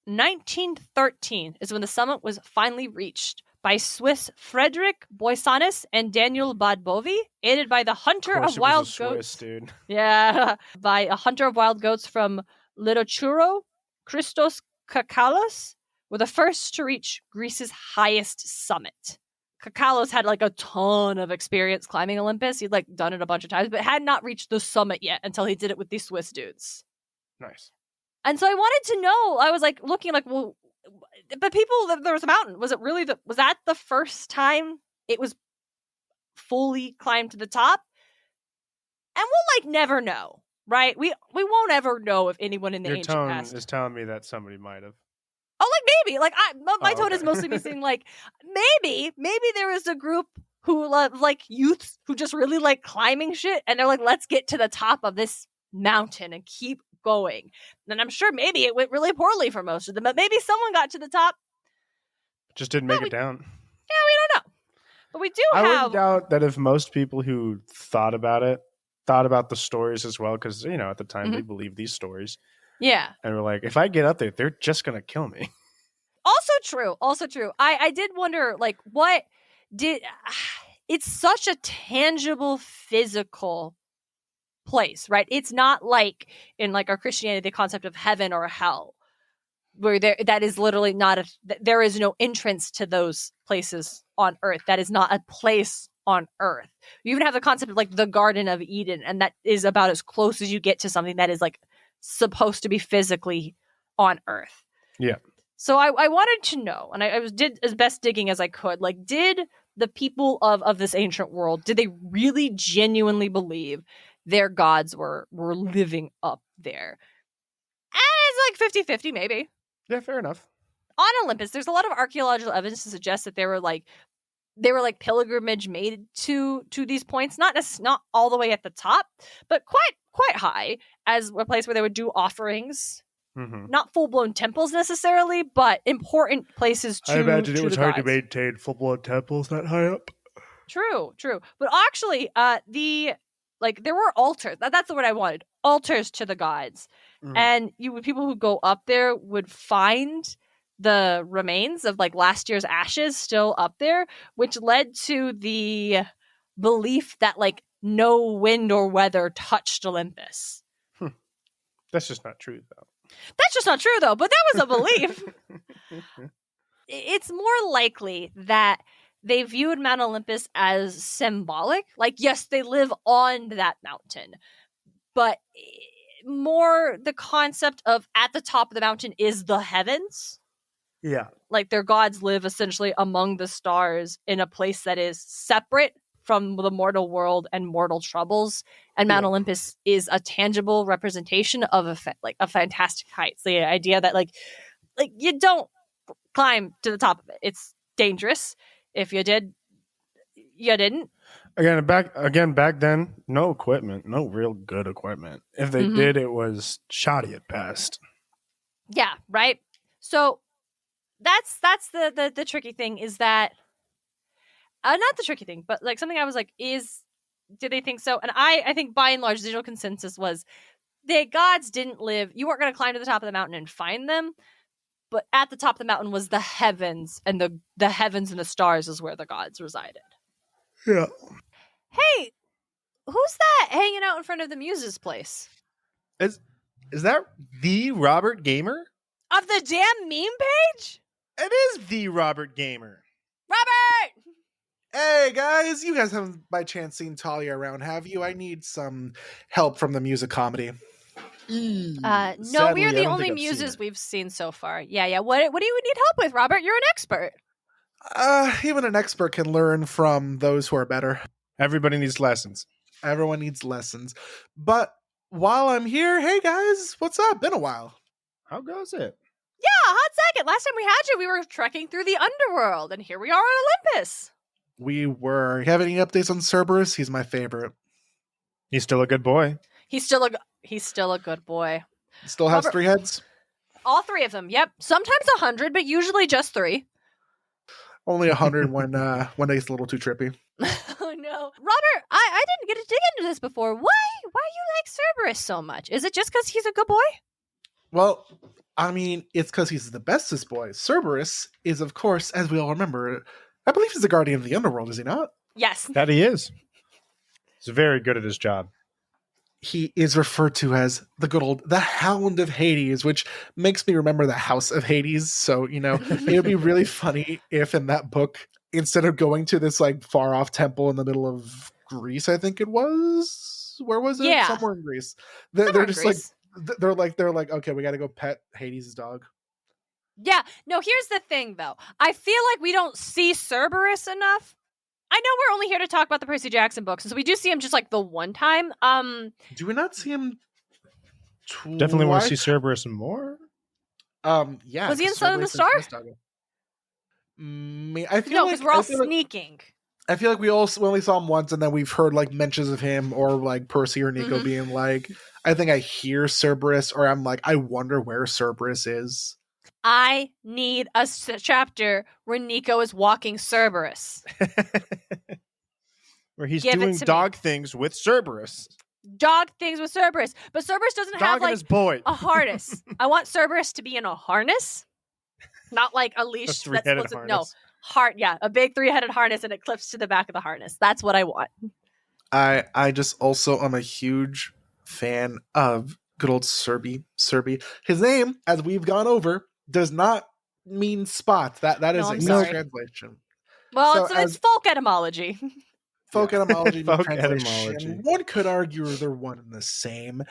1913 is when the summit was finally reached by Swiss Frederick Boisanis and Daniel Badbovi, aided by the hunter
course
of
it
wild
was a
goats.
Swiss, dude.
Yeah, by a hunter of wild goats from Litocuro, Christos Kakalos, were the first to reach Greece's highest summit. Kakalos had like a ton of experience climbing Olympus. He'd like done it a bunch of times, but had not reached the summit yet until he did it with these Swiss dudes.
Nice.
And so I wanted to know, I was like looking like, well, but there was a mountain. Was it really was that the first time it was fully climbed to the top? And we'll like never know, right? We won't ever know if anyone in the
Your
ancient
tone
past.
is telling me that somebody might have.
Oh, like maybe. Like my tone
okay.
is mostly me saying like maybe there is a group who love like youths who just really like climbing shit, and they're like, let's get to the top of this mountain and keep going. And I'm sure maybe it went really poorly for most of them, but maybe someone got to the top.
Just didn't make it down.
Yeah, we don't know. But we do
I
have.
wouldn't doubt that if most people who thought about the stories as well, because at the time they believed these stories.
Yeah.
And we're like, if I get up there, they're just gonna kill me.
Also true. I did wonder, like, what did... It's such a tangible, physical place, right? It's not like in, like, our Christianity, the concept of heaven or hell, where that is literally not there is no entrance to those places on Earth. That is not a place on Earth. You even have the concept of, like, the Garden of Eden, and that is about as close as you get to something that is, like, supposed to be physically on Earth.
Yeah.
So I wanted to know, and I did as best digging as I could, like, did the people of this ancient world, did they really genuinely believe their gods were living up there? And it's like 50-50 maybe.
Yeah, fair enough.
On Olympus, there's a lot of archaeological evidence to suggest that they were like pilgrimage made to these points, not all the way at the top, but quite high, as a place where they would do offerings.
Mm-hmm.
Not full-blown temples necessarily, but important places to
I imagine it was hard to
gods.
maintain full-blown temples that high up.
True. But actually, there were altars. That's the word I wanted. Altars to the gods.
Mm.
And people who go up there would find the remains of, like, last year's ashes still up there, which led to the belief that, like, no wind or weather touched Olympus.
That's just not true, though.
That's just not true, though, but that was a belief. It's more likely that they viewed Mount Olympus as symbolic. Like, yes, they live on that mountain, but more the concept of at the top of the mountain is the heavens.
Yeah.
Like, their gods live essentially among the stars in a place that is separate from the mortal world and mortal troubles, and Mount Olympus is a tangible representation of a fantastic height. So the idea that like you don't climb to the top of it; it's dangerous. If you did, you didn't.
Back then, no equipment, no real good equipment. If they did, it was shoddy at best.
Yeah, right. So that's the tricky thing is that. Not the tricky thing, but like something I was like, did they think so? And I think by and large, the general consensus was the gods didn't live. You weren't going to climb to the top of the mountain and find them, but at the top of the mountain was the heavens, and the heavens and the stars is where the gods resided.
Yeah.
Hey, who's that hanging out in front of the Muse's place?
Is that the Robert Gamer?
Of the damn meme page?
It is the Robert Gamer.
Robert!
Hey guys, you guys haven't by chance seen Talia around, have you? I need some help from the music comedy.
No,
Sadly,
we are
I
the
don't
only
think I've seen
muses
it.
we've seen so far. Yeah. What do you need help with, Robert? You're an expert.
Even an expert can learn from those who are better.
Everybody needs lessons.
Everyone needs lessons. But while I'm here, hey guys, what's up? Been a while.
How goes it?
Yeah, hot second. Last time we had you, we were trekking through the underworld, and here we are on Olympus.
We were. You have any updates on Cerberus? He's my favorite.
He's still a good boy.
He's still a good boy.
Still has
Robert-
3 heads?
All 3 of them. Yep. Sometimes 100, but usually just 3.
Only 100 when it's a little too trippy.
Oh no, Robert! I didn't get to dig into this before. Why you like Cerberus so much? Is it just because he's a good boy?
Well, I mean, it's because he's the bestest boy. Cerberus is, of course, as we all remember, I believe he's the guardian of the underworld, is he not?
Yes.
That he is. He's very good at his job.
He is referred to as the Hound of Hades, which makes me remember the House of Hades. So, it would be really funny if in that book, instead of going to this like far off temple in the middle of Greece, I think it was. Where was it?
Yeah.
Somewhere in Greece.
Somewhere
They're
in
just
Greece.
they're like, okay, we got to go pet Hades' dog.
Yeah. No, here's the thing, though. I feel like we don't see Cerberus enough. I know we're only here to talk about the Percy Jackson books, so we do see him just like the one time.
Do we not see him
Definitely want to see
Twice.
Cerberus more.
Yeah.
Was he in
'cause
Son of the
Cerberus is
Star?
Mistara. I feel
No,
like
because we're all
I feel like-
sneaking.
I feel like we only saw him once, and then we've heard like mentions of him or like Percy or Nico
Mhm.
being like, I think I hear Cerberus, or I'm like, I wonder where Cerberus is.
I need a chapter where Nico is walking Cerberus.
Where he's
Give it
doing
to me.
dog things with Cerberus.
Dog things with Cerberus. But Cerberus doesn't
Dog
have
and
like
his boy.
a harness. I want Cerberus to be in a harness. Not like a leash.
A
That's
three-headed
supposed to, no,
harness.
yeah, a big 3-headed harness and it clips to the back of the harness. That's what I want.
I just also am a huge fan of good old Serby. His name, as we've gone over, does not mean spot. That is
No, I'm
a
sorry.
translation.
Well,
So
it's folk etymology.
Folk etymology,
Folk
translation.
etymology.
One could argue they're one and the same.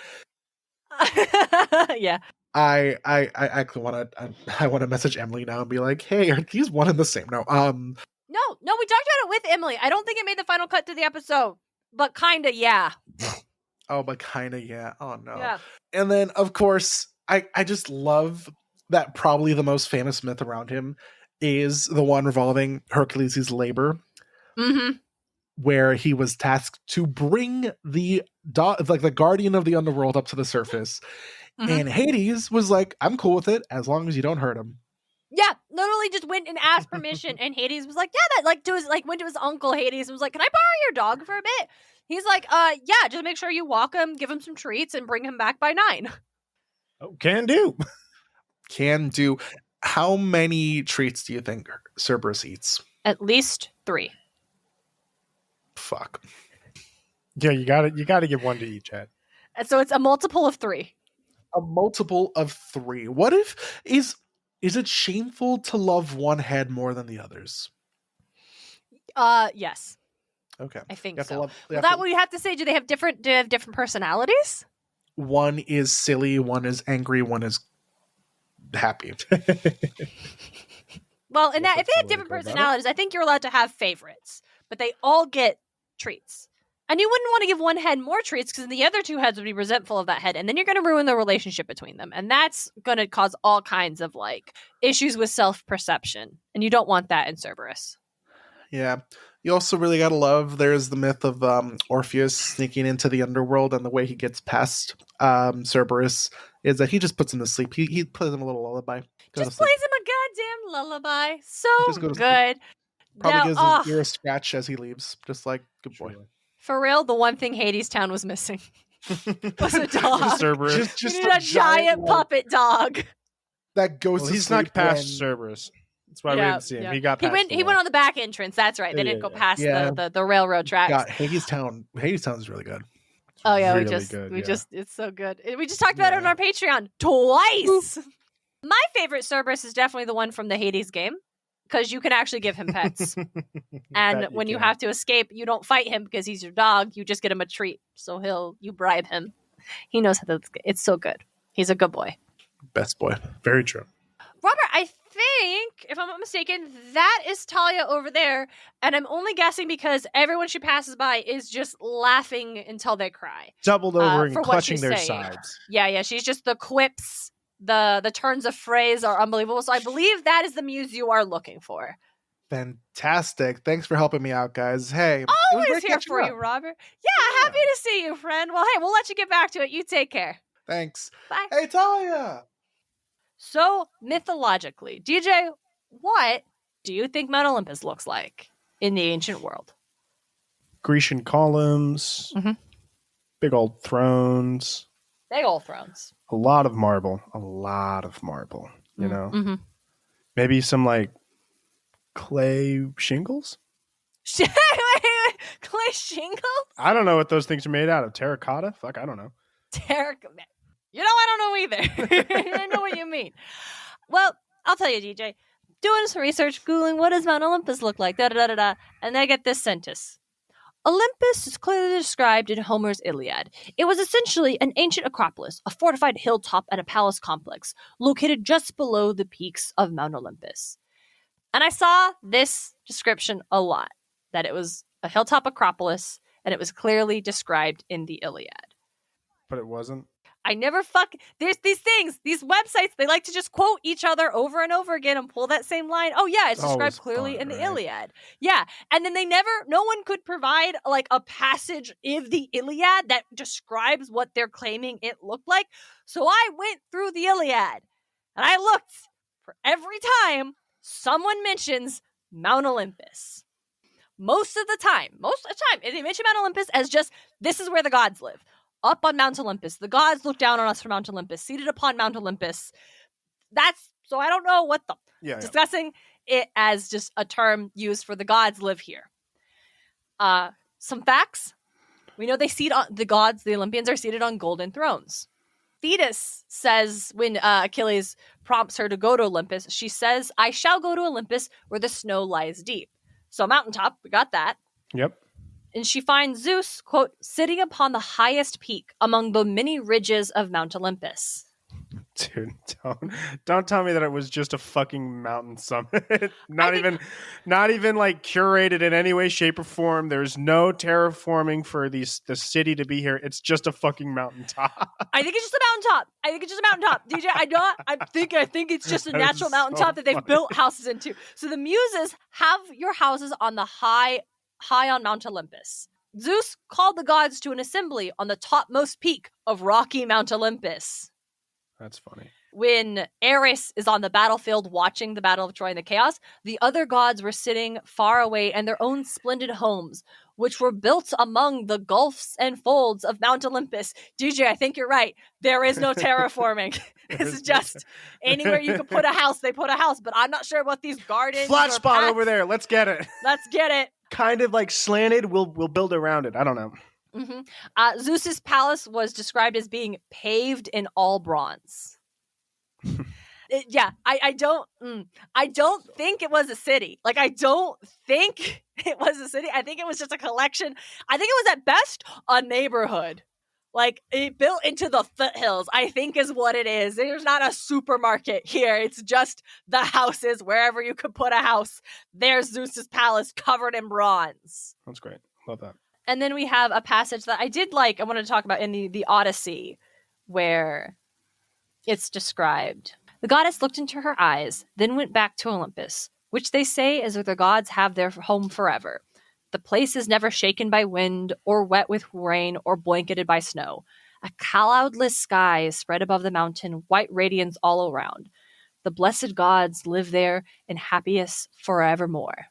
Yeah.
I actually want to. I want to message Emily now and be like, "Hey, are these one and the same?" No.
No, we talked about it with Emily. I don't think it made the final cut to the episode, but kinda, yeah.
Oh, but kind of, yeah. Oh no.
Yeah.
And then, of course, I just love that. Probably the most famous myth around him is the one revolving Hercules' labor,
Mm-hmm.
where he was tasked to bring the the guardian of the underworld up to the surface.
Mhm.
And Hades was like, I'm cool with it as long as you don't hurt him.
Yeah, literally just went and asked permission, and Hades was like, "Yeah, that like to his like went to his uncle Hades and was like, can I borrow your dog for a bit?" He's like, yeah, just make sure you walk him, give him some treats, and bring him back by 9."
Oh, can do.
Can do. How many treats do you think Cerberus eats?
At least 3.
Fuck.
Yeah, you got to give one to each head.
And so it's a multiple of 3.
A multiple of 3. What if is it shameful to love one head more than the others?
Yes,
Okay.
I think
You have to
so.
love- you
Well,
have
that
to-
we have to say, do they have different personalities?
One is silly, one is angry, one is happy.
Well, and
Guess
that if
that's
they
the
have
way to
different
go about it.
personalities, I think you're allowed to have favorites, but they all get treats. And you wouldn't want to give one head more treats because the other 2 heads would be resentful of that head, and then you're going to ruin the relationship between them, and that's going to cause all kinds of like issues with self-perception, and you don't want that in Cerberus.
Yeah. You also really gotta love there's the myth of Orpheus sneaking into the underworld, and the way he gets past Cerberus is that he just puts him to sleep. He plays him a little lullaby. Go to
Just
sleep.
plays him a goddamn lullaby. So
Just go to sleep.
good.
Probably
Now,
gives his ear a scratch as he leaves. Just like, good boy.
Truly.
for real, the one thing Hades Town was missing was a dog.
Cerberus.
Just
We need a giant
like,
puppet dog.
that goes
Well,
to
he
sleep
snuck past
when-
Cerberus. That's why we didn't see him.
yeah.
He got past
He went on the back entrance. That's right. They
Yeah,
didn't go
yeah.
past
Yeah.
the railroad tracks.
God, Hades Town is really good.
Oh yeah,
really
we
good.
just it's so good. We just talked about it on
Yeah.
our Patreon twice. My favorite Cerberus is definitely the one from the Hades game because you can actually give him pets, and when you have to escape, you don't fight him because he's your dog. You just get him a treat, so you bribe him. He knows how to. It's so good. He's a good boy.
Best boy.
Very true.
Robert, I think, if I'm not mistaken, that is Talia over there, and I'm only guessing because everyone she passes by is just laughing until they cry.
Doubled over and
for what
clutching
she's
their
saying.
sides.
Yeah, she's just the quips, the turns of phrase are unbelievable. So I believe that is the muse you are looking for.
Fantastic. Thanks for helping me out, guys. Hey, it was
Always
great
here
catching
for
up.
you, Robert. Yeah, happy to see you, friend. Well, hey, we'll let you get back to it. You take care.
Thanks.
Bye.
Hey, Talia.
So, mythologically, DJ, what do you think Mount Olympus looks like in the ancient world?
Grecian columns,
Mhm.
big old thrones,
Big old thrones.
a lot of marble, you know?
Mm-hmm.
Maybe some like clay shingles?
Wait. Clay shingles?
I don't know what those things are made out of. Terracotta? Fuck, I don't know.
You know, I don't know either. I know what you mean. Well, I'll tell you, DJ. Doing some research, Googling what does Mount Olympus look like, and I get this sentence. Olympus is clearly described in Homer's Iliad. It was essentially an ancient acropolis, a fortified hilltop and a palace complex, located just below the peaks of Mount Olympus. And I saw this description a lot, that it was a hilltop acropolis, and it was clearly described in the Iliad.
But it wasn't.
There's these things, these websites, they like to just quote each other over and over again and pull that same line. Oh yeah, it's described
Always
clearly
fun,
in the
right?
Iliad. Yeah. And then no one could provide like a passage of the Iliad that describes what they're claiming it looked like. So I went through the Iliad and I looked for every time someone mentions Mount Olympus. Most of the time, they mention Mount Olympus as just, this is where the gods live. Up on Mount Olympus. The gods look down on us from Mount Olympus. Seated upon Mount Olympus. So I don't know what discussing it as just a term used for the gods live here. Some facts. We know the gods, the Olympians, are seated on golden thrones. Thetis says when Achilles prompts her to go to Olympus, she says, I shall go to Olympus where the snow lies deep. So mountaintop, we got that.
Yep.
And she finds Zeus, quote, sitting upon the highest peak among the many ridges of Mount Olympus.
Dude, don't tell me that it was just a fucking mountain summit. not even like curated in any way, shape, or form. There's no terraforming for the city to be here. It's just a fucking mountaintop.
I think it's just a mountaintop. DJ, I think it's just a natural mountaintop that they've built houses into. So the Muses have your houses on the high on Mount Olympus. Zeus called the gods to an assembly on the topmost peak of rocky Mount Olympus.
That's funny.
When Ares is on the battlefield watching the Battle of Troy and the chaos, the other gods were sitting far away in their own splendid homes, which were built among the gulfs and folds of Mount Olympus. DJ, I think you're right. There is no terraforming. This is just anywhere you can put a house, they put a house. But I'm not sure about these gardens.
Flat spot
paths.
over there. Let's get it.
Let's get it.
Kind of like slanted. We'll build around it. I don't know.
Mm-hmm. Zeus's palace was described as being paved in all bronze. I don't think it was a city. Like, I don't think it was a city. I think it was just a collection. I think it was at best a neighborhood. Like, it built into the foothills, I think is what it is. There's not a supermarket here. It's just the houses, wherever you could put a house. There's Zeus's palace covered in bronze.
That's great. Love that.
And then we have a passage that I did like, I wanted to talk about in the Odyssey, where it's described. The goddess looked into her eyes, then went back to Olympus, which they say is where the gods have their home forever. The place is never shaken by wind, or wet with rain, or blanketed by snow. A cloudless sky is spread above the mountain, white radiance all around. The blessed gods live there in happiness forevermore.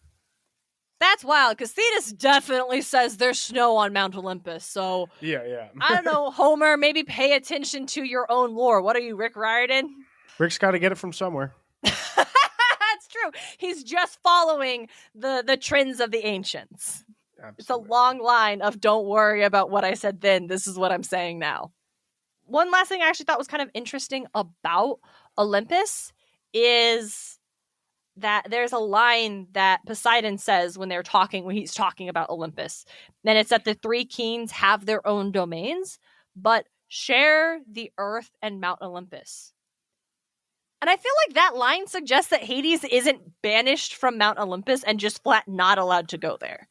That's wild, because Thetis definitely says there's snow on Mount Olympus, so...
Yeah.
I don't know, Homer, maybe pay attention to your own lore. What are you, Rick Riordan?
Rick's got to get it from somewhere.
That's true. He's just following the trends of the ancients.
Absolutely.
It's a long line of don't worry about what I said then. This is what I'm saying now. One last thing I actually thought was kind of interesting about Olympus is that there's a line that Poseidon says when he's talking about Olympus. And it's that the three kings have their own domains, but share the earth and Mount Olympus. And I feel like that line suggests that Hades isn't banished from Mount Olympus and just flat not allowed to go there.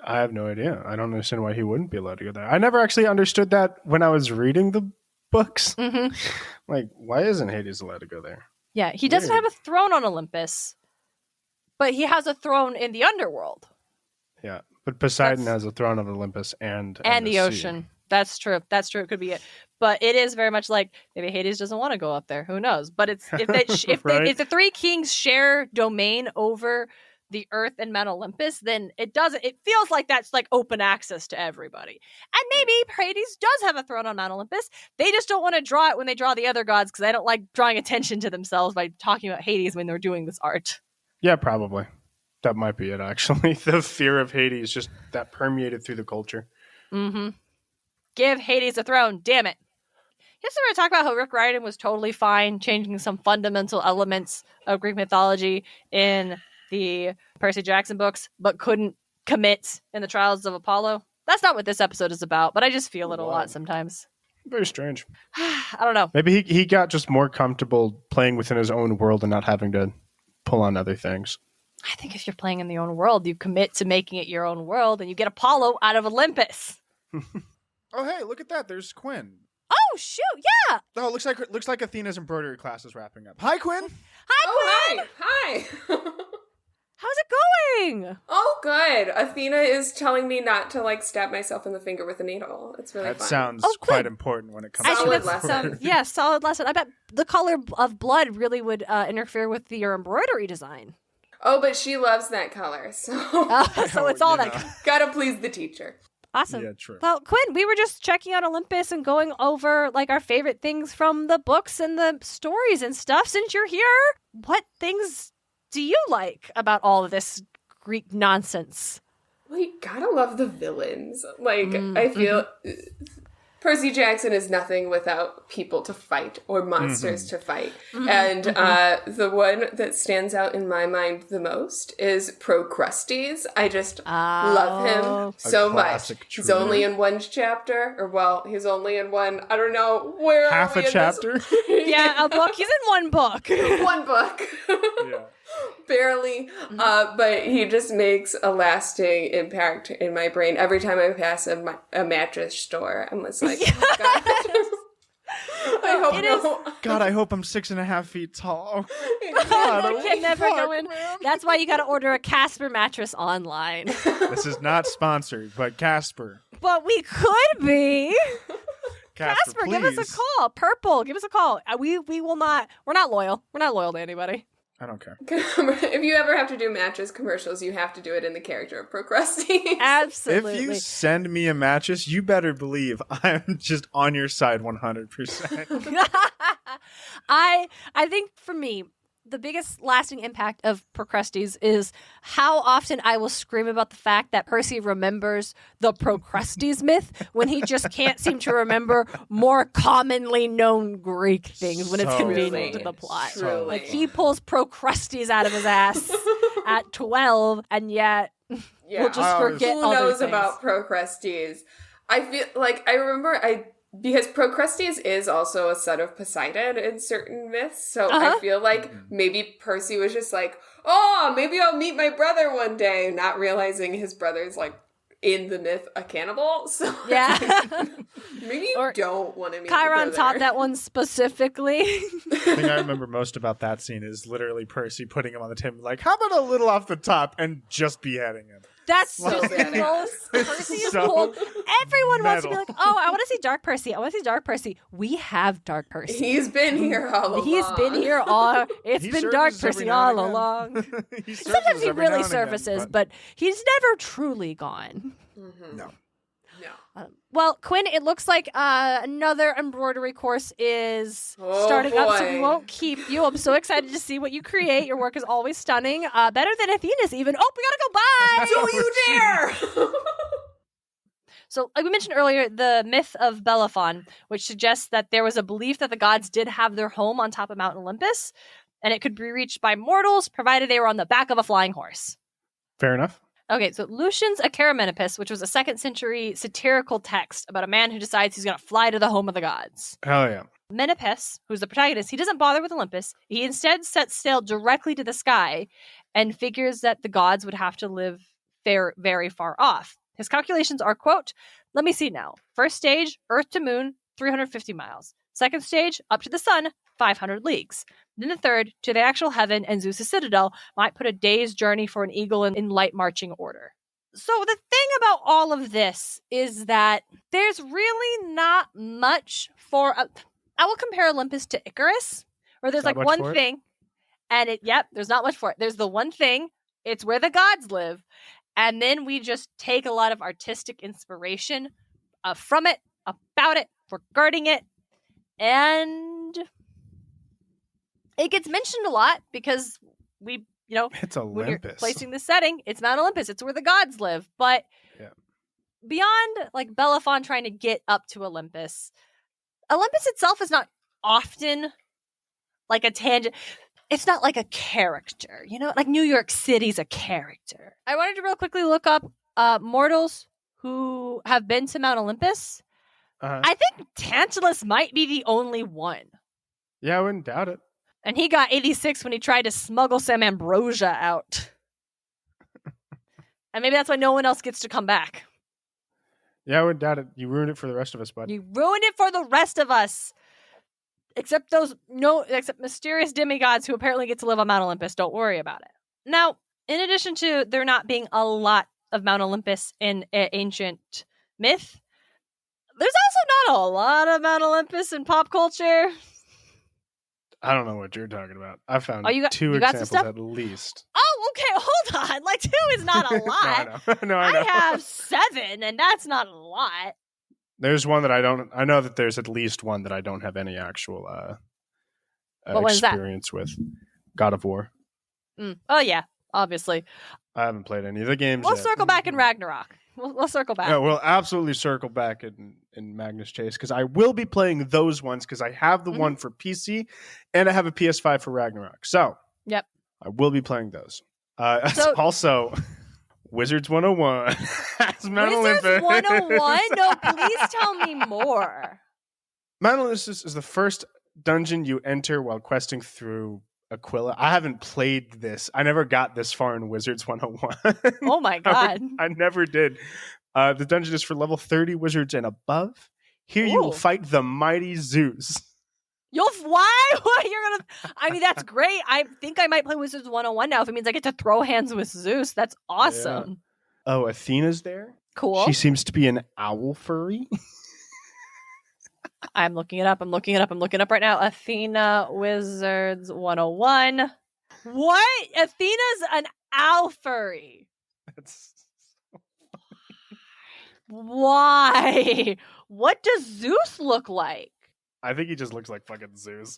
I have no idea. I don't understand why he wouldn't be allowed to go there. I never actually understood that when I was reading the books.
Mm-hmm.
Like, why isn't Hades allowed to go there?
Yeah, he doesn't have a throne on Olympus, but he has a throne in the underworld.
Yeah, but Poseidon has a throne of Olympus and
the ocean. Sea. That's true. It could be it. But it is very much like maybe Hades doesn't want to go up there. Who knows? But it's if if the three kings share domain over the earth and Mount Olympus, then it feels like that's like open access to everybody. And maybe Hades does have a throne on Mount Olympus. They just don't want to draw it when they draw the other gods because they don't like drawing attention to themselves by talking about Hades when they're doing this art.
Yeah, probably. That might be it, actually. The fear of Hades just that permeated through the culture.
Mm-hmm. Give Hades a throne. Damn it. Yesterday we talked about how Rick Riordan was totally fine changing some fundamental elements of Greek mythology in the Percy Jackson books, but couldn't commit in the Trials of Apollo. That's not what this episode is about, but I just feel it a lot sometimes.
Very strange.
I don't know.
Maybe he got just more comfortable playing within his own world and not having to pull on other things.
I think if you're playing in the own world, you commit to making it your own world and you get Apollo out of Olympus.
Oh, hey, look at that. There's Quinn.
Oh, shoot, yeah.
Oh, it looks like Athena's embroidery class is wrapping up. Hi, Quinn.
Hi, Quinn.
Hi.
How's it going?
Oh, good. Athena is telling me not to like stab myself in the finger with a needle. It's really
That
fun.
sounds
Oh,
quite
good.
important when it comes
I
to
think
Solid
that's
lesson.
solid lesson. I bet the color of blood really would interfere with your embroidery design.
Oh, but she loves that color, so
So it's all
you
that.
know.
gotta please the teacher.
Awesome.
Yeah, true.
Well, Quinn, we were just checking out Olympus and going over like our favorite things from the books and the stories and stuff. Since you're here, what things do you like about all of this Greek nonsense?
Well, you gotta love the villains. Like, I feel Percy Jackson is nothing without people to fight or monsters to fight. And the one that stands out in my mind the most is Procrustes. I just love him so much.
classic
He's
trope.
only in one chapter, or well, he's only in one, I don't know, where
Half
are we
a
in
chapter?
This?
Yeah, a book. He's in one book.
One book.
Yeah.
Barely, but he just makes a lasting impact in my brain. Every time I pass a mattress store, I'm just like, oh, God. I hope
It is-
no.
God, I hope I'm 6.5 feet tall.
I can never go in. That's why you got to order a Casper mattress online.
This is not sponsored, but Casper.
But we could be. Casper, give us
please.
a call. Purple, give us a call. We will not. We're not loyal. We're not loyal to anybody.
I don't care.
If you ever have to do mattress commercials, you have to do it in the character of Procrustes.
Absolutely.
If you send me a mattress, you better believe I'm just on your side 100%.
I think for me, the biggest lasting impact of Procrustes is how often I will scream about the fact that Percy remembers the Procrustes myth when he just can't seem to remember more commonly known Greek things when it's
So
convenient to
funny.
the plot.
Truly.
Like he pulls Procrustes out of his ass at 12, and yet
Yeah.
we'll just forget
Who
other
knows
things.
about Procrustes? I feel like I remember because Procrustes is also a son of Poseidon in certain myths, so I feel like maybe Percy was just like, oh, maybe I'll meet my brother one day, not realizing his brother's like in the myth a cannibal. So
Yeah.
maybe you
Or
don't want to meet
Chiron
your brother.
taught that one specifically.
The thing I remember most about that scene is literally Percy putting him on the table, like, how about a little off the top and just beheading him?
That's
So
just the
badass.
most Percy is
So
cool. Everyone wants to be
metal.
like, oh, I want to see Dark Percy. I want to see Dark Percy. We have Dark Percy.
He's been here all along.
He's been here all. It's
He
been Dark
surfaces every
Percy
now
all
and again.
along.
He
Sometimes he
every
really
now and again,
surfaces, but he's never truly gone.
no.
No.
Well, Quinn, it looks like another embroidery course is
Oh,
starting up, so we
boy.
won't keep you. I'm so excited to see what you create. Your work is always stunning. Better than Athena's even. Oh, we gotta go bye!
Don't you dare!
So, like we mentioned earlier, the myth of Bellerophon, which suggests that there was a belief that the gods did have their home on top of Mount Olympus, and it could be reached by mortals, provided they were on the back of a flying horse.
Fair enough.
Okay, so Lucian's Acheramenopus, which was a 2nd century satirical text about a man who decides he's going to fly to the home of the gods.
Hell yeah.
Menopus, who's the protagonist, he doesn't bother with Olympus. He instead sets sail directly to the sky and figures that the gods would have to live very far off. His calculations are, quote, let me see now. First stage, Earth to Moon, 350 miles. Second stage, up to the sun, 500 leagues. Then the third, to the actual heaven and Zeus' citadel, might put a day's journey for an eagle in light marching order. So the thing about all of this is that there's really not much for... I will compare Olympus to Icarus, where there's
Not
like
much
one
for it?
thing, and there's not much for it. There's the one thing, it's where the gods live, and then we just take a lot of artistic inspiration from it, about it, regarding it, and it gets mentioned a lot because we,
It's
when you're
Olympus.
placing the setting, it's Mount Olympus. It's where the gods live. But
Yeah.
beyond like Bellerophon trying to get up to Olympus, Olympus itself is not often like a tangent. It's not like a character, like New York City's a character. I wanted to real quickly look up mortals who have been to Mount Olympus.
Uh-huh.
I think Tantalus might be the only one.
Yeah, I wouldn't doubt it.
And he got 86 when he tried to smuggle some ambrosia out. And maybe that's why no one else gets to come back.
Yeah, I would doubt it. You ruined it for the rest of us, bud.
You ruined it for the rest of us. Except except mysterious demigods who apparently get to live on Mount Olympus. Don't worry about it. Now, in addition to there not being a lot of Mount Olympus in ancient myth, there's also not a lot of Mount Olympus in pop culture.
I don't know what you're talking about. I found
you got
2
some
examples
stuff?
at least.
Oh, okay, hold on. Like 2 is not a lot.
No, I know.
I have 7, and that's not a lot.
There's one that I don't. I know that there's at least one that I don't have any actual
What one is that?
experience with. God of War.
Oh yeah, obviously.
I haven't played any of the games.
We'll
yet.
circle back in Ragnarok. We'll circle back.
Yeah, we'll absolutely circle back in Magnus Chase because I will be playing those ones because I have the one for PC and I have a PS5 for Ragnarok. So,
yep,
I will be playing those.
So-
Also, Wizards 101. Mount
Wizards
Olympus.
101? No, please tell me more.
Mount Olympus is the first dungeon you enter while questing through Aquila. I haven't played this. I never got this far in Wizards 101.
Oh my god.
I never did. The dungeon is for level 30 wizards and above. Here you will
Ooh.
fight the mighty Zeus.
Why? You're gonna? I mean, that's great. I think I might play Wizards 101 now if it means I get to throw hands with Zeus. That's awesome.
Oh, Athena's there.
Cool.
She seems to be an owl furry.
I'm looking it up. I'm looking it up right now. Athena Wizards 101. What? Athena's an owl furry.
That's
Why? What does Zeus look like?
I think he just looks like fucking Zeus.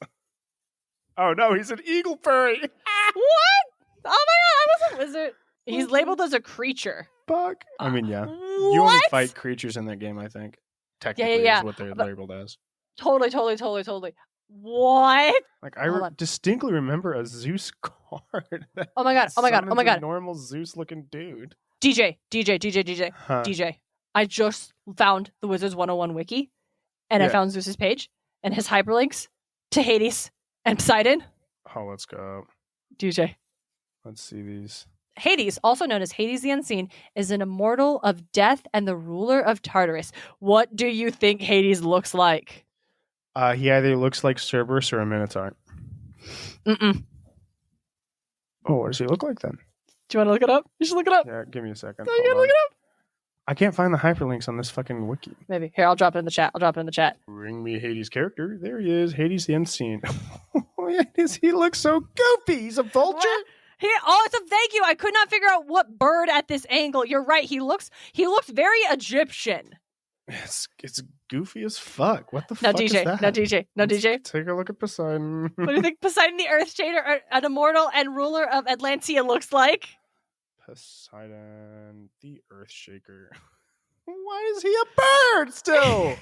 Oh no, he's an eagle furry.
What? Oh my god, I was a wizard. He's labeled as a creature.
Fuck. I mean, yeah.
What?
You only fight creatures in that game, I think. Technically,
yeah.
is what they're
But-
labeled as.
Totally. What?
Like I
Hold on.
distinctly remember a Zeus card.
Oh my god.
Summons a normal Zeus-looking dude.
DJ.
Huh.
DJ. I just found the Wizards 101 wiki, and I
Yeah.
found Zeus's page and his hyperlinks to Hades and Poseidon.
Oh, let's go.
DJ.
Let's see these.
Hades, also known as Hades the Unseen, is an immortal of death and the ruler of Tartarus. What do you think Hades looks like?
He either looks like Cerberus or a Minotaur.
Mm-mm.
Oh, what does he look like then?
Do you want to look it up? You should look it up.
Yeah, give me a second.
No, you
Hold
gotta look
on.
it up.
I can't find the hyperlinks on this fucking wiki.
Maybe. Here, I'll drop it in the chat.
Bring me Hades' character. There he is. Hades the Unseen. He looks so goofy. He's a vulture.
What? Thank you. I could not figure out what bird at this angle. You're right. He looks very Egyptian.
It's goofy as fuck. What the
No,
fuck is
DJ.
that?
No, DJ. No,
Let's
DJ.
Take a look at Poseidon.
What do you think Poseidon the Earth Shader, an immortal and ruler of Atlantia, looks like?
Poseidon the Earth Shaker. Why is he a bird still?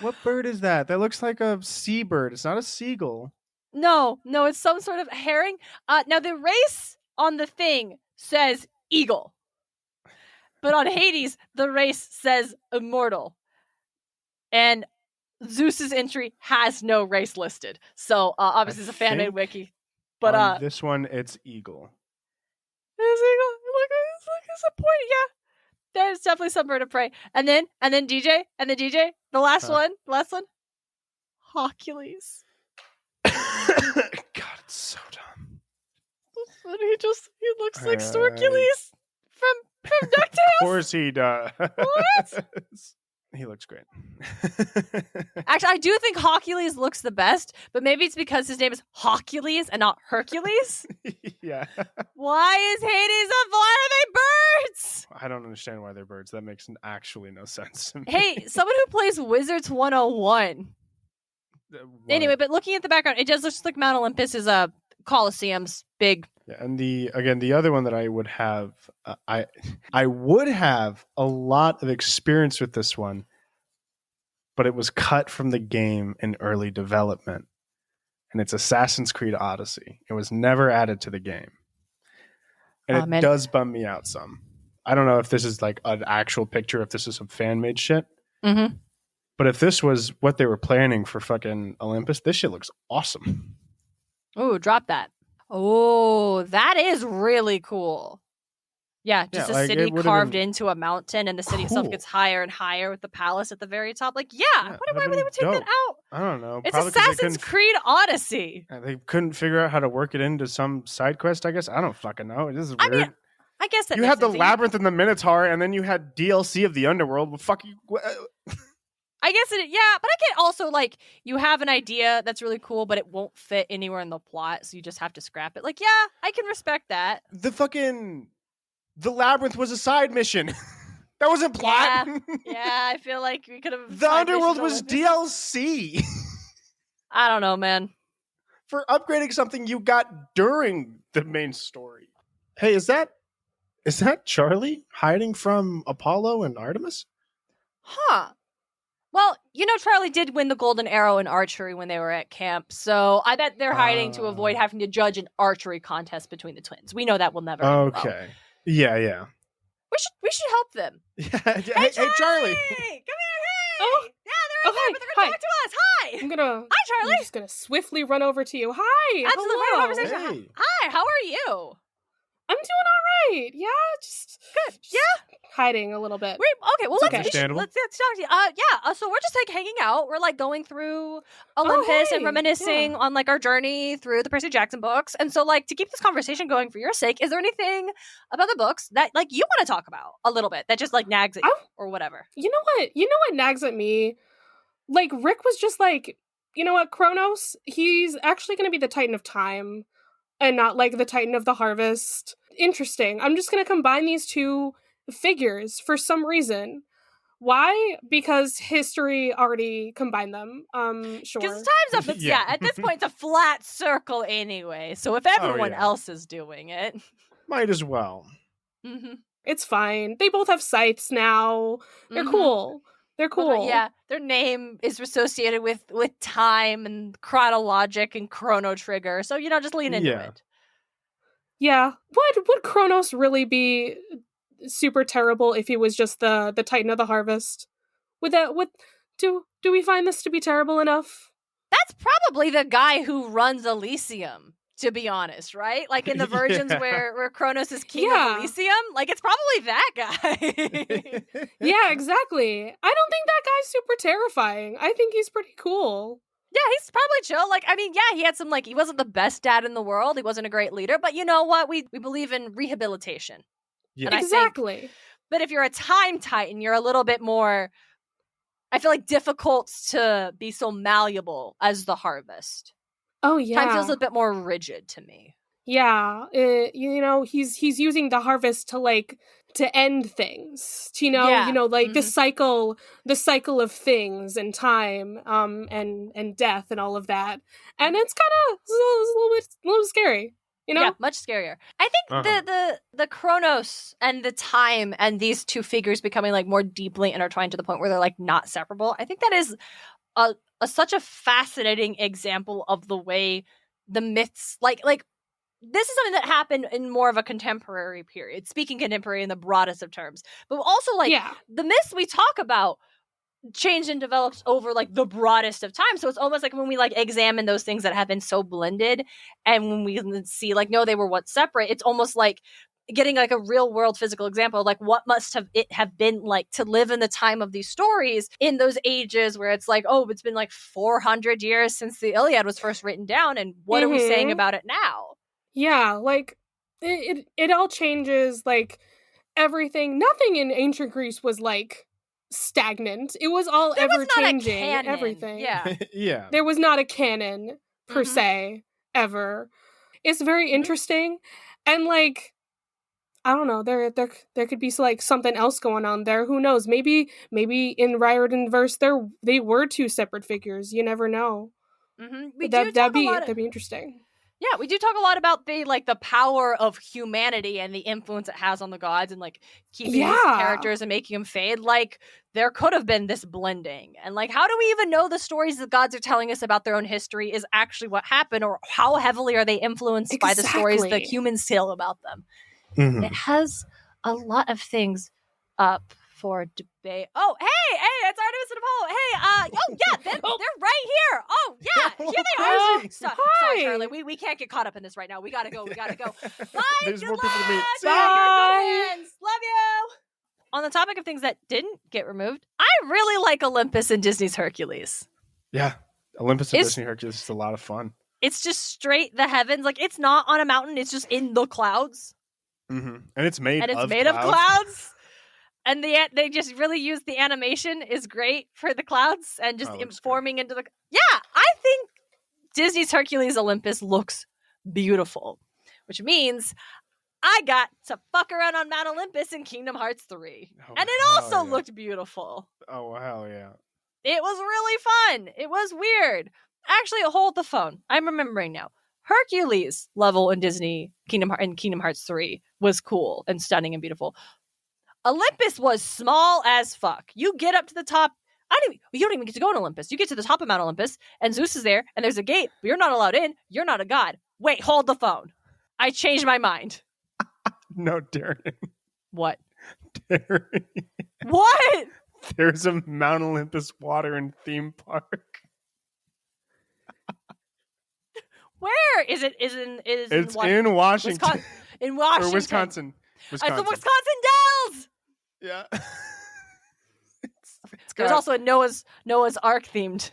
What bird is that? That looks like a seabird. It's not a seagull.
No, it's some sort of herring. Now the race on the thing says eagle, but on Hades the race says immortal, and Zeus's entry has no race listed. So obviously it's a fan made
think
wiki. But
on this one, it's eagle.
it's eagle. Look, it's a point. Yeah, there's definitely some bird of prey. And then DJ, the last one, Hercules.
God, it's so dumb.
And he looks like Hercules from DuckTales.
Of course he does.
What?
He looks great.
Actually, I do think Hercules looks the best, but maybe it's because his name is Hercules and not Hercules.
Yeah.
Why are they birds?
I don't understand why they're birds. That makes actually no sense to me.
Hey, someone who plays Wizards 101. Anyway, but looking at the background, it does look like Mount Olympus is a Colosseum's big.
Yeah, and the other one that I would have, I would have a lot of experience with this one, but it was cut from the game in early development, and it's Assassin's Creed Odyssey. It was never added to the game, and it does bum me out some. I don't know if this is like an actual picture, if this is some fan made shit.
Mm-hmm.
But if this was what they were planning for fucking Olympus, this shit looks awesome.
Ooh, drop that. Oh, that is really cool. Yeah, just
Yeah,
a
like,
city
it would've
carved
been
into a mountain, and the city itself
cool.
gets higher and higher with the palace at the very top. Like,
Yeah,
I wonder
that'd
why
been
they would take that
dope.
out.
I don't know.
It's
Probably 'cause they
Assassin's
couldn't
Creed Odyssey.
they couldn't figure out how to work it into some side quest, I guess. I don't fucking know. This is
I
weird.
mean, I guess that
You
makes
had the
sense.
labyrinth and the Minotaur, and then you had DLC of the Underworld. Well, fuck you.
I guess it, yeah, but I get also like you have an idea that's really cool, but it won't fit anywhere in the plot, so you just have to scrap it. Like, yeah, I can respect that.
The labyrinth was a side mission. That wasn't plot.
Yeah, I feel like we could have.
The Underworld was DLC
I don't know, man.
for upgrading something you got during the main story. Hey, is that Charlie hiding from Apollo and Artemis?
Huh. Well, Charlie did win the golden arrow in archery when they were at camp, so I bet they're hiding to avoid having to judge an archery contest between the twins. We know that will never end well.
Okay. Yeah.
We should help them.
Hey,
Charlie!
Charlie.
Come here, hey!
Oh.
Yeah, they're right there, but they're going to talk to us. Hi! Hi, Charlie!
I'm just gonna swiftly run over to you. Hi.
Absolutely,
Hello.
conversation.
Hey.
Hi, how are you?
I'm doing all right. Yeah, just
Good.
just
Yeah?
hiding a little bit.
Okay, well,
It's
let's
okay.
Understandable.
let's talk to you. So we're just like hanging out. We're like going through Olympus and
hey,
reminiscing on like our journey through the Percy Jackson books. And so like to keep this conversation going for your sake, is there anything about the books that like you want to talk about a little bit that just like nags at you or whatever?
You know what nags at me? Like Rick was just like, you know what, Kronos, he's actually going to be the Titan of Time and not like the Titan of the Harvest. Interesting. I'm just going to combine these two figures for some reason. Why? Because history already combined them. Sure.
Because time's up.
Yeah.
At this point, it's a flat circle anyway. So if everyone
yeah.
else is doing it,
Might as well.
mm-hmm.
It's fine. They both have scythes now. They're cool. They're cool.
Yeah, their name is associated with time and chronologic and chrono trigger. So just lean into it.
Yeah. Would Kronos really be super terrible if he was just the Titan of the Harvest? Do we find this to be terrible enough?
That's probably the guy who runs Elysium, to be honest, right? Like in the versions where Kronos is king of Elysium, like it's probably that guy.
Yeah, exactly. I don't think that guy's super terrifying. I think he's pretty cool.
Yeah, he's probably chill. Like, I mean, yeah, he had some, like, he wasn't the best dad in the world. He wasn't a great leader. But you know what? We believe in rehabilitation.
Yeah.
And
Exactly.
But if you're a time titan, you're a little bit more, I feel like, difficult to be so malleable as the harvest.
Oh, yeah.
Time feels a bit more rigid to me.
Yeah. He's using the harvest to end things. The cycle of things and time, and death and all of that. And it's kind of a little scary.
Yeah, much scarier. I think the Kronos and the time and these two figures becoming like more deeply intertwined to the point where they're like not separable. I think that is such a fascinating example of the way the myths like this is something that happened in more of a contemporary period, speaking contemporary in the broadest of terms, but also the myths we talk about changed and developed over like the broadest of time. So it's almost like when we like examine those things that have been so blended and when we see like, no, they were once separate, it's almost like getting like a real world physical example of like what must have been like to live in the time of these stories in those ages where it's like, oh, it's been like 400 years since the Iliad was first written down, and what are we saying about it now?
Yeah, like it all changes, like everything. Nothing in ancient Greece was like stagnant. It was all ever changing. Everything.
Yeah.
Yeah.
There was not a canon per se ever. It's very interesting, and like I don't know, there could be like something else going on there. Who knows? Maybe in Riordan verse they were two separate figures. You never know.
Mm-hmm.
That'd be interesting.
Yeah, we do talk a lot about the power of humanity and the influence it has on the gods and like keeping these characters and making them fade. Like there could have been this blending, and like how do we even know the stories the gods are telling us about their own history is actually what happened, or how heavily are they influenced by the stories that humans tell about them?
Mm-hmm.
It has a lot of things up for debate. Oh, hey, it's Artemis and Apollo. Hey, they're right here. Oh, yeah, here they are.
Crazy.
Sorry, Charlie, we can't get caught up in this right now. We gotta go. Bye.
There's
good
more people to meet.
luck.
See
You're
ya.
in good hands. Love you. On the topic of things that didn't get removed, I really like Olympus and Disney's Hercules.
Yeah. Olympus and
It's-
Disney Hercules is a lot of fun.
It's just straight the heavens. Like, it's not on a mountain. It's just in the clouds.
Mm-hmm. And it's made
And it's
of
made
clouds.
of clouds. And they just really use the animation is great for the clouds and just
looks
forming into the... Yeah, I think Disney's Hercules Olympus looks beautiful. Which means I got to fuck around on Mount Olympus in Kingdom Hearts 3.
Oh,
And it
hell
also
yeah.
looked beautiful.
Oh, hell yeah.
It was really fun. It was weird. Actually, hold the phone. I'm remembering now. Hercules level in Kingdom Hearts 3 was cool and stunning and beautiful. Olympus was small as fuck. You get up to the top. You don't even get to go on Olympus. You get to the top of Mount Olympus, and Zeus is there, and there's a gate, but you're not allowed in. You're not a god. Wait, hold the phone. I changed my mind.
No, Darren.
What?
Darren.
What?
There's a Mount Olympus water and theme park.
Where is it? It's
in Washington.
In Washington.
Or Wisconsin.
It's the Wisconsin Dells.
Yeah.
There's also a Noah's Ark themed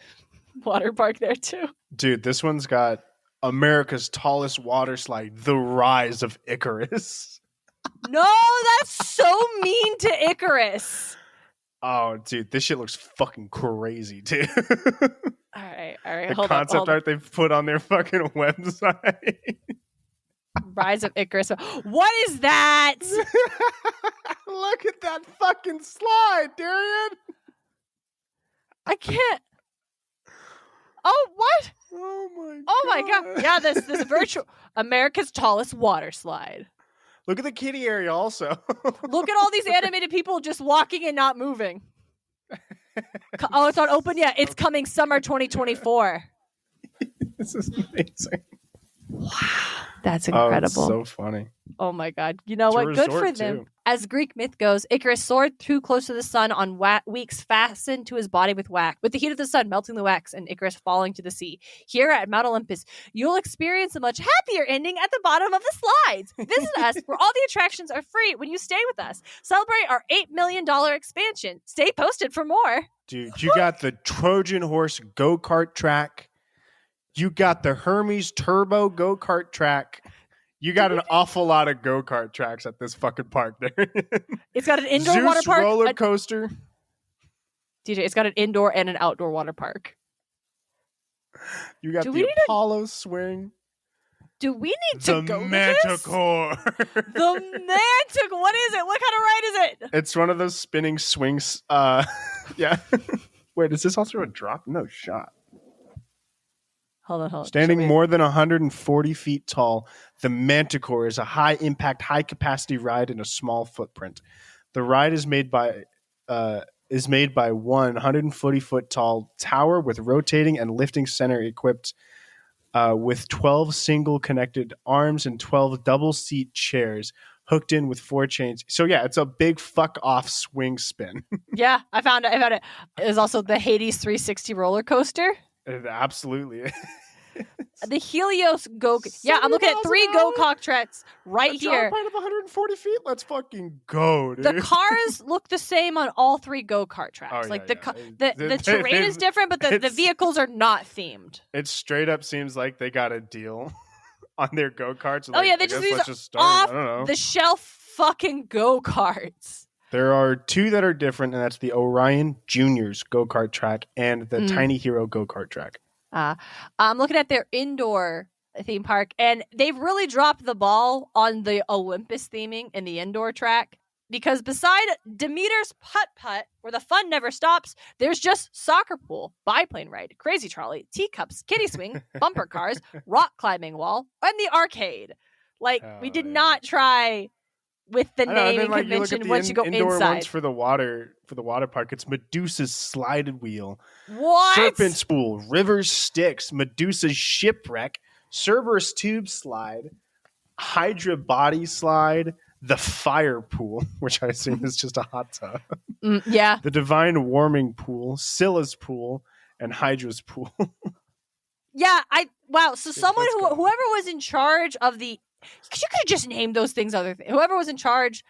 water park there too.
Dude, this one's got America's tallest water slide, The Rise of Icarus.
No, that's so mean to Icarus.
Oh, dude, this shit looks fucking crazy, too.
All right.
The
Hold
concept
up.
art they've put on their fucking website.
Rise of Icarus. What is that?
Look at that fucking slide, Darian.
I can't. Oh, what?
Oh
my god. Yeah, this virtual America's tallest water slide.
Look at the kiddie area also.
Look at all these animated people just walking and not moving. Oh, it's not open yet. It's coming summer 2024.
This is amazing.
Wow. That's incredible.
Oh, so funny.
Oh my god. You know
It's a
what? Good for
resort,
them.
too.
As Greek myth goes, Icarus soared too close to the sun on weeks fastened to his body with wax, with the heat of the sun melting the wax and Icarus falling to the sea. Here at Mount Olympus, you'll experience a much happier ending at the bottom of the slides. Visit us where all the attractions are free when you stay with us. Celebrate our $8 million expansion. Stay posted for more.
Dude, you got the Trojan horse go-kart track. You got the Hermes turbo go-kart track. You got an awful lot of go-kart tracks at this fucking park there.
It's got an indoor
Zeus
water park.
roller coaster.
DJ, it's got an indoor and an outdoor water park.
You got
Do we
the
need to-
Apollo swing.
Do we need to
The
go to this?
Manticore.
The Manticore. What is it? What kind of ride is it?
It's one of those spinning swings. Yeah. Wait, is this also a drop? No shot.
Hold on.
Standing more than 140 feet tall, the Manticore is a high-impact, high-capacity ride in a small footprint. The ride is made by one 140-foot tall tower with rotating and lifting center equipped with 12 single connected arms and 12 double-seat chairs hooked in with 4 chains. So yeah, it's a big fuck-off swing spin.
Yeah, I found it. There's also the Hades 360 roller coaster.
It absolutely is.
The Helios go. Yeah, I'm looking at 3 go-kart tracks right
A
here.
drop height of 140 feet? Let's fucking go, dude.
The cars look the same on all 3 go-kart tracks.
Oh,
like
yeah,
the terrain is different, but the vehicles are not themed.
It straight up seems like they got a deal on their go-karts.
Oh yeah, they
let's
just
start. I don't know.
off the shelf fucking go-karts.
There are 2 that are different, and that's the Orion Juniors go-kart track and the Tiny Hero go-kart track.
I'm looking at their indoor theme park, and they've really dropped the ball on the Olympus theming in the indoor track, because beside Demeter's putt-putt, where the fun never stops, there's just soccer pool, biplane ride, crazy trolley, teacups, kiddie swing, bumper cars, rock climbing wall, and the arcade. Like, we did not try with the naming convention once you go
indoor
inside.
ones for the water park. It's Medusa's slided wheel,
What?
Serpent spool, River Styx, Medusa's shipwreck, Cerberus tube slide, Hydra body slide, the fire pool, which I assume is just a hot tub.
Yeah.
The divine warming pool, Scylla's pool, and Hydra's pool.
Yeah, wow. So someone
that's cool.
whoever was in charge of you could have just named those things other things. Whoever was in charge,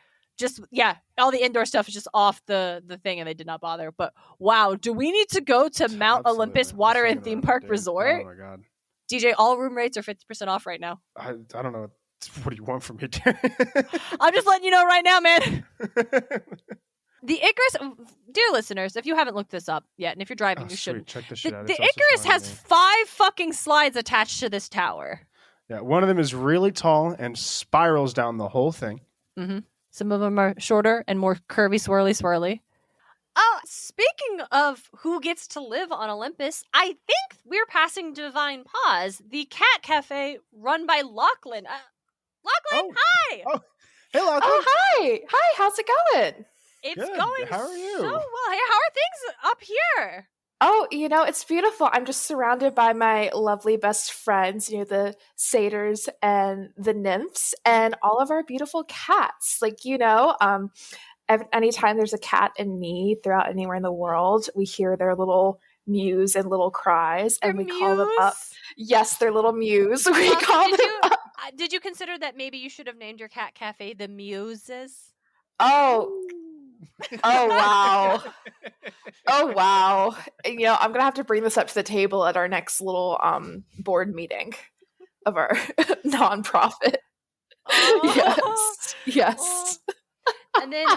all the indoor stuff is just off the thing, and they did not bother. But wow, do we need to go to Mount Olympus Water and Theme Park Resort?
Oh my god,
DJ, all room rates are 50% off right now.
I don't know. What do you want from me, dear?
I'm just letting you know right now, man. The Icarus, dear listeners, if you haven't looked this up yet, and if you're driving, you shouldn't.
Check this shit out.
The Icarus has 5 fucking slides attached to this tower.
Yeah, one of them is really tall and spirals down the whole thing.
Mm-hmm. Some of them are shorter and more curvy, swirly. Oh, speaking of who gets to live on Olympus, I think we're passing Divine Pause, the cat cafe run by Lachlan. Lachlan, hi!
Oh, hey, Lachlan.
Oh, hi! Hi, how's it going?
It's
Good.
going
How are you?
so well. Hey, how are things up here?
Oh, it's beautiful. I'm just surrounded by my lovely best friends, the satyrs and the nymphs, and all of our beautiful cats. Anytime there's a cat in need throughout anywhere in the world, we hear their little mews and little cries, and we call them up. Yes, their little mews. We call them up.
Did you consider that maybe you should have named your cat cafe the Muses?
Oh wow. Oh wow. I'm going to have to bring this up to the table at our next little board meeting of our nonprofit.
Oh.
Yes.
Oh. And then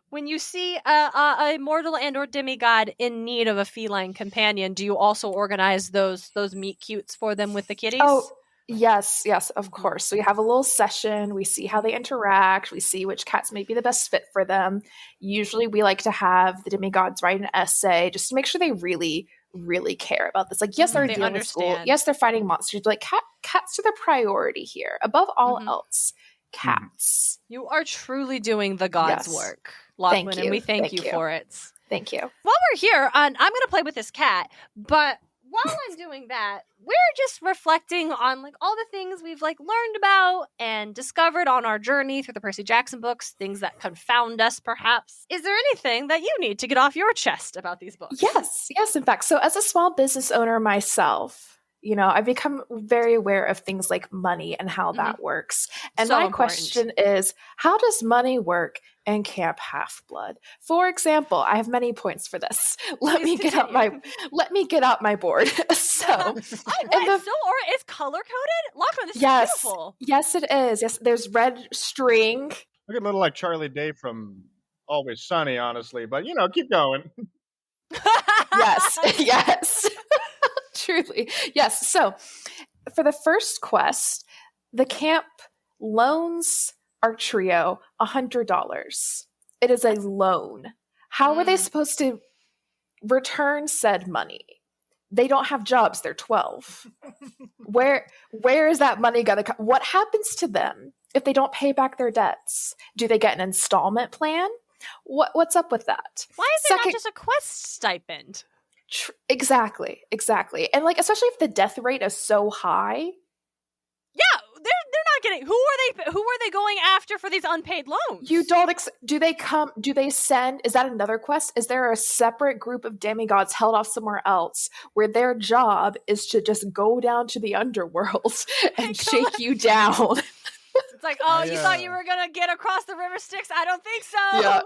when you see a mortal and or demigod in need of a feline companion, do you also organize those meet cutes for them with the kitties?
Oh, yes, of course. So we have a little session. We see how they interact. We see which cats may be the best fit for them. Usually we like to have the demigods write an essay just to make sure they really, really care about this. Yes, they're dealing with school. Yes, they're fighting monsters. But cats are the priority here. Above all else, cats.
You are truly doing the God's work, Lachlan, and we thank you for it.
Thank you.
While we're here, I'm going to play with this cat, but while I'm doing that, we're just reflecting on all the things we've learned about and discovered on our journey through the Percy Jackson books, things that confound us perhaps. Is there anything that you need to get off your chest about these books?
Yes, in fact. So as a small business owner myself, I've become very aware of things like money and how that works. And my question is, how does money work in Camp Half-Blood? For example, I have many points for this. Let me get out my board. So,
it's color coded? Lachlan, this is beautiful.
Yes, it is. Yes, there's red string.
Look a little like Charlie Day from Always Sunny, honestly, but keep going.
Yes. Truly. Yes. So for the first quest, the camp loans our trio $100. It is a loan. How are they supposed to return said money? They don't have jobs. They're 12. Where is that money going to come? What happens to them if they don't pay back their debts? Do they get an installment plan? What's up with that?
Why is it not just a quest stipend?
Exactly. And especially if the death rate is so high.
Yeah, they're not getting. Who are they going after for these unpaid loans?
You don't. Do they send? Is that another quest? Is there a separate group of demigods held off somewhere else where their job is to just go down to the underworld and shake you down?
It's you thought you were gonna get across the river Styx? I don't think so.
Yeah.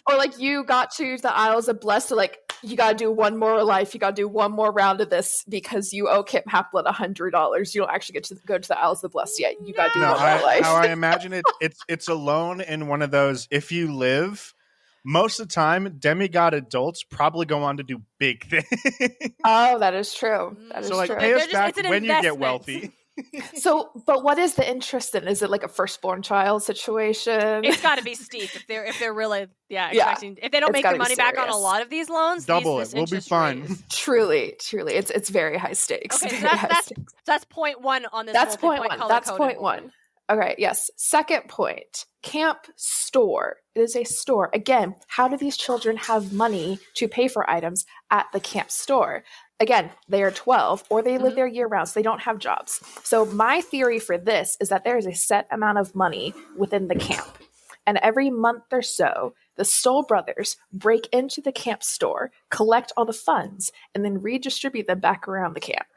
Or you got to the Isles of Bless, so you gotta do one more life. You gotta do one more round of this because you owe Camp Half-Blood $100. You don't actually get to go to the Isles of Bless yet. You gotta do one more life.
How I imagine it, it's a loan in one of those. If you live, most of the time, demigod adults probably go on to do big things.
Oh, that is true. That is true.
Pay us back when you get wealthy.
So, but what is the interest in? Is it like a firstborn child situation?
It's got to be steep if they're really expecting. If they don't make their money back on a lot of these loans,
double it. We'll be fine.
Truly, it's very high stakes.
Okay, that's point one on this.
That's point one. That's point one. Okay, yes. Second point, camp store. It is a store. Again, how do these children have money to pay for items at the camp store? again, they are 12 or they live there year round, so they don't have jobs. So my theory for this is that there is a set amount of money within the camp. And every month or so, the Stoll brothers break into the camp store, collect all the funds, and then redistribute them back around the camp.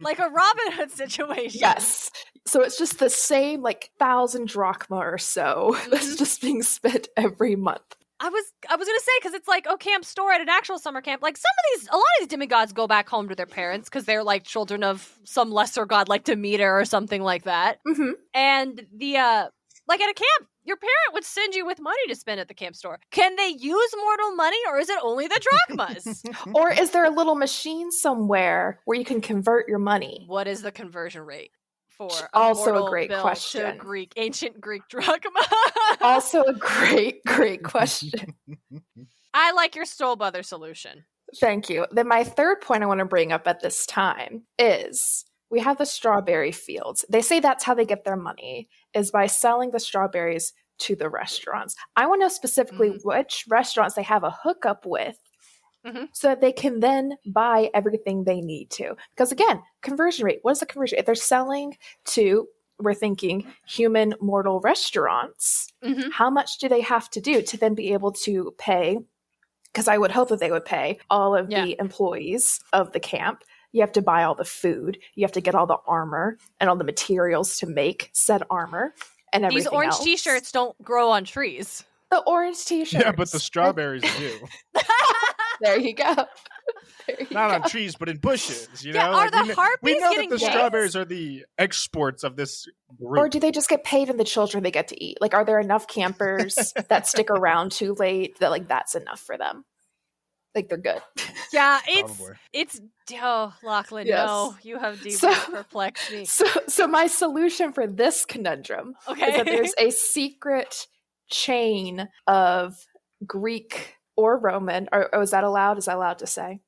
Like a Robin Hood situation.
Yes. So it's just the same 1,000 drachma or so that's just being spent every month.
I was gonna say, because it's like, camp store at an actual summer camp. Like a lot of these demigods go back home to their parents because they're like children of some lesser god, like Demeter or something like that.
Mm-hmm.
And like at a camp, your parent would send you with money to spend at the camp store. Can they use mortal money, or is it only the drachmas?
Or is there a little machine somewhere where you can convert your money?
What is the conversion rate for
also a great question?
To ancient Greek drachma.
Also a great question.
I like your Stoll brother solution.
Thank you. Then my third point I want to bring up at this time is we have the strawberry fields. They say that's how they get their money, is by selling the strawberries to the restaurants. I want to know specifically which restaurants they have a hookup with so that they can then buy everything they need to. Because again, conversion rate. What is the conversion rate? If they're selling to, we're thinking, human mortal restaurants, how much do they have to do to then be able to pay? Because I would hope that they would pay all of the employees of the camp. You have to buy all the food. You have to get all the armor and all the materials to make said armor and everything
These orange
else.
T-shirts don't grow on trees.
The orange T-shirts.
Yeah, but the strawberries do.
There you go.
Not on trees, but in bushes. You know,
are the harpies
we know
getting
that the
paid?
strawberries are the exports of this group.
Or do they just get paid and the children they get to eat? Like, are there enough campers that stick around too late that that's enough for them? Like, they're good.
Yeah,
Probably.
it's Lachlan,
Yes.
no, you have deeply perplexed me.
So my solution for this conundrum is that there's a secret chain of Greek or Roman, or is that allowed? Is that allowed to say?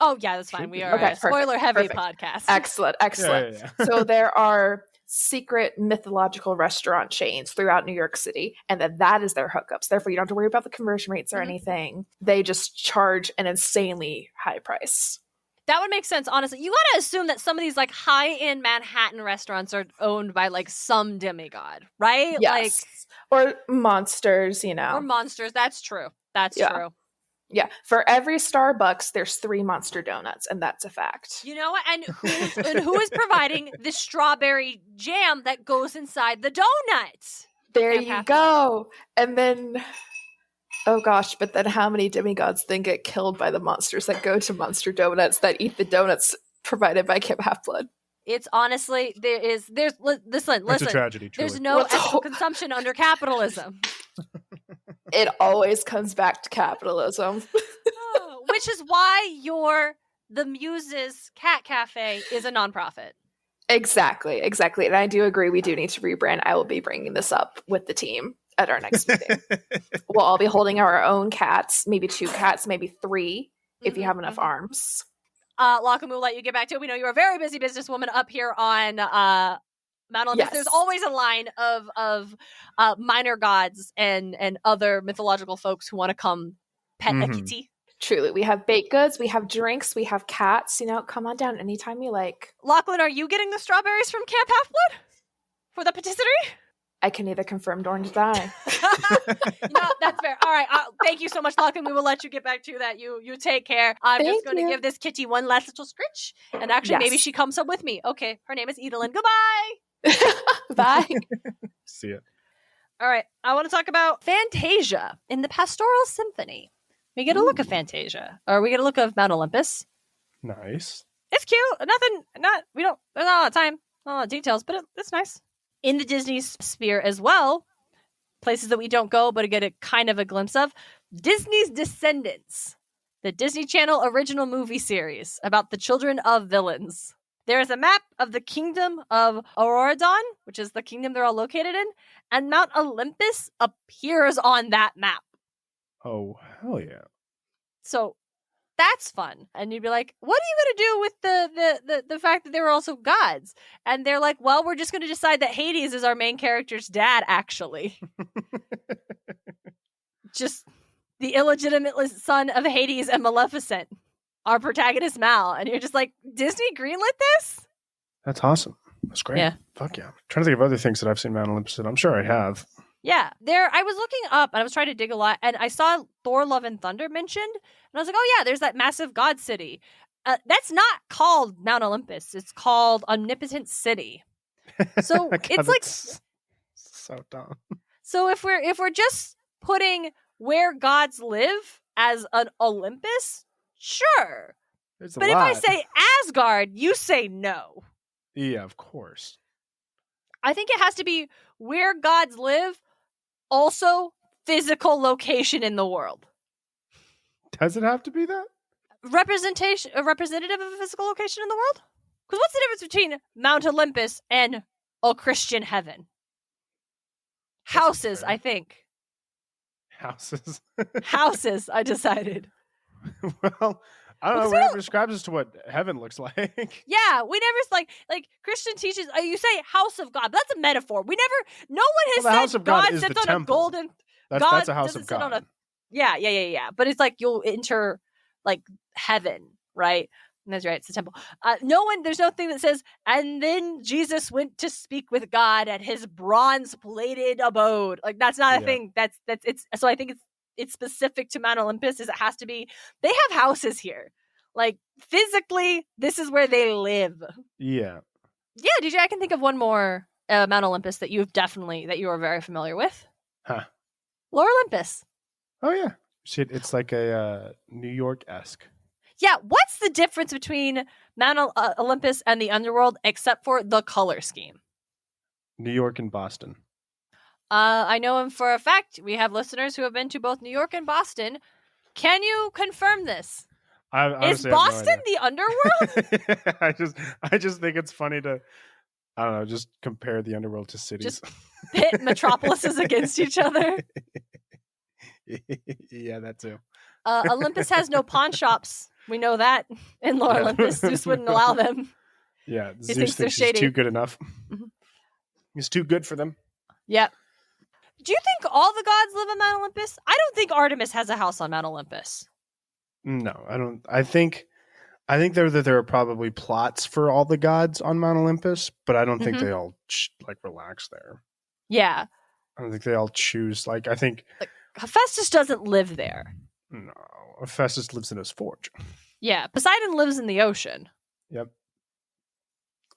Oh yeah, that's fine. We are a spoiler-heavy podcast.
Excellent.
Yeah.
So there are secret mythological restaurant chains throughout New York City, and that is their hookups. Therefore, you don't have to worry about the conversion rates or anything. They just charge an insanely high price.
That would make sense, honestly. You gotta assume that some of these high-end Manhattan restaurants are owned by some demigod, right?
Yes. Or monsters,
Or monsters. That's true. That's true.
Yeah. For every Starbucks, there's 3 monster donuts, and that's a fact.
You know what? And who is providing the strawberry jam that goes inside the donuts?
There you go. And then, oh gosh, but then how many demigods then get killed by the monsters that go to Monster Donuts that eat the donuts provided by Camp Half-Blood?
It's honestly, listen.
It's a tragedy, truly.
There's no ethical consumption under capitalism.
It always comes back to capitalism.
Which is why the Muses Cat Cafe is a nonprofit.
Exactly. And I do agree we do need to rebrand. I will be bringing this up with the team at our next meeting. We'll all be holding our own cats, maybe 2 cats, maybe 3, if you have enough arms.
Lachlan, we'll let you get back to it. We know you're a very busy businesswoman up here on Mount Olympus.
Yes.
There's always a line of minor gods and other mythological folks who want to come pet a kitty.
Truly. We have baked goods, we have drinks, we have cats. Come on down anytime you like.
Lachlan, are you getting the strawberries from Camp Half-Blood for the patisserie?
I can neither confirm nor deny.
No, that's fair. All right. Thank you so much, Lachlan. We will let you get back to that. You take care. I'm just going to give this kitty one last little scritch. And actually, maybe she comes up with me. Okay. Her name is Edelyn. Goodbye.
Bye.
See ya.
All right. I want to talk about Fantasia in the Pastoral Symphony. We get a look of Fantasia. Or we get a look of Mount Olympus.
Nice.
It's cute. There's not a lot of time, not a lot of details, but it's nice. In the Disney sphere as well, places that we don't go but get a kind of a glimpse of, Disney's Descendants, the Disney Channel original movie series about the children of villains. There is a map of the kingdom of Riordan, which is the kingdom they're all located in, and Mount Olympus appears on that map.
Oh, hell yeah.
So that's fun. And you'd be like, what are you going to do with the fact that they were also gods? And they're like, well, we're just going to decide that Hades is our main character's dad, actually. Just the illegitimate son of Hades and Maleficent. our protagonist Mal, and you're just like, Disney greenlit this?
That's awesome. That's great.
Yeah.
Fuck yeah. I'm trying to think of other things that I've seen Mount Olympus in. I'm sure I have.
Yeah, I was looking up and I was trying to dig a lot, and I saw Thor: Love and Thunder mentioned, and I was like, oh yeah, there's that massive god city. That's not called Mount Olympus. It's called Omnipotent City. So
God,
it's like
so dumb.
So if we're just putting where gods live as an Olympus, sure.
There's a
But
lot.
if I say Asgard, you say no.
Yeah, of course.
I think it has to be where gods live, also physical location in the world.
Does it have to be that?
Representation, a representative of a physical location in the world? Because what's the difference between Mount Olympus and a Christian heaven? Houses, I think.
Houses.
Houses, I decided.
Well, I don't know. Whatever describes as to what heaven looks like.
Yeah, we never like Christian teaches. You say house of God, but that's a metaphor. No one has
Well, the house
said
of God
God
is
sits
the
on
temple.
a golden.
That's a house
doesn't
of
sit on
God.
Yeah. But it's like you'll enter like heaven, right? And that's right. It's a temple. There's no thing that says, and then Jesus went to speak with God at his bronze-plated abode. Like that's not a thing. That's it's. So I think it's specific to Mount Olympus. Is it has to be? They have houses here. Like physically, this is where they live.
Yeah.
Yeah, DJ, I can think of one more Mount Olympus that you are very familiar with.
Huh.
Lower Olympus.
Oh yeah. See, it's like a New York-esque.
Yeah, what's the difference between Mount Olympus and the underworld except for the color scheme?
New York and Boston.
I know him for a fact. We have listeners who have been to both New York and Boston. Can you confirm this? Is Boston the underworld?
I just think it's funny to, I don't know, just compare the underworld to cities.
Just pit metropolises against each other.
Yeah, that too.
Olympus has no pawn shops. We know that in Lower Olympus. Zeus wouldn't allow them.
Yeah,
He
Zeus thinks he's too good enough.
Mm-hmm.
He's too good for them.
Yep. Do you think all the gods live on Mount Olympus? I don't think Artemis has a house on Mount Olympus.
No, I don't. I think there are probably plots for all the gods on Mount Olympus, but I don't think they all relax there.
Yeah.
I don't think they all choose. Like, I think
Hephaestus doesn't live there.
no, Hephaestus lives in his forge.
Yeah, Poseidon lives in the ocean.
Yep.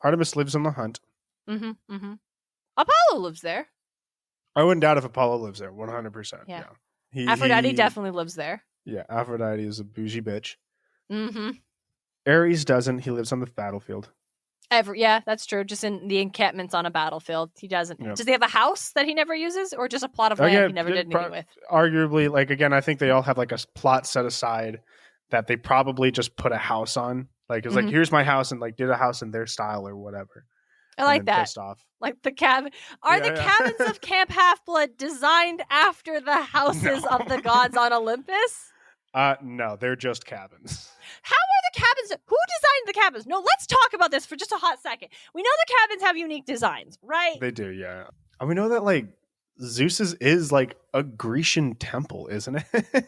Artemis lives on the hunt.
Mm-hmm. Apollo lives there.
I wouldn't doubt if Apollo lives there. 100%.
Yeah.
He,
Aphrodite definitely lives there.
Yeah, Aphrodite is a bougie bitch.
Mm-hmm.
Ares doesn't. He lives on the battlefield.
Yeah, that's true. Just in the encampments on a battlefield. He doesn't.
Yep.
Does he have a house that he never uses, or just a plot of land he never did anything with?
Arguably, again, I think they all have a plot set aside that they probably just put a house on. It's like, here's my house, and did a house in their style or whatever.
I like that.
Pissed off.
Like the cabin. Are the cabins of Camp Half-Blood designed after the houses of the gods on Olympus?
No, they're just cabins.
How are the cabins? Who designed the cabins? No, let's talk about this for just a hot second. We know the cabins have unique designs, right?
They do, yeah. And we know that Zeus's is a Grecian temple, isn't it?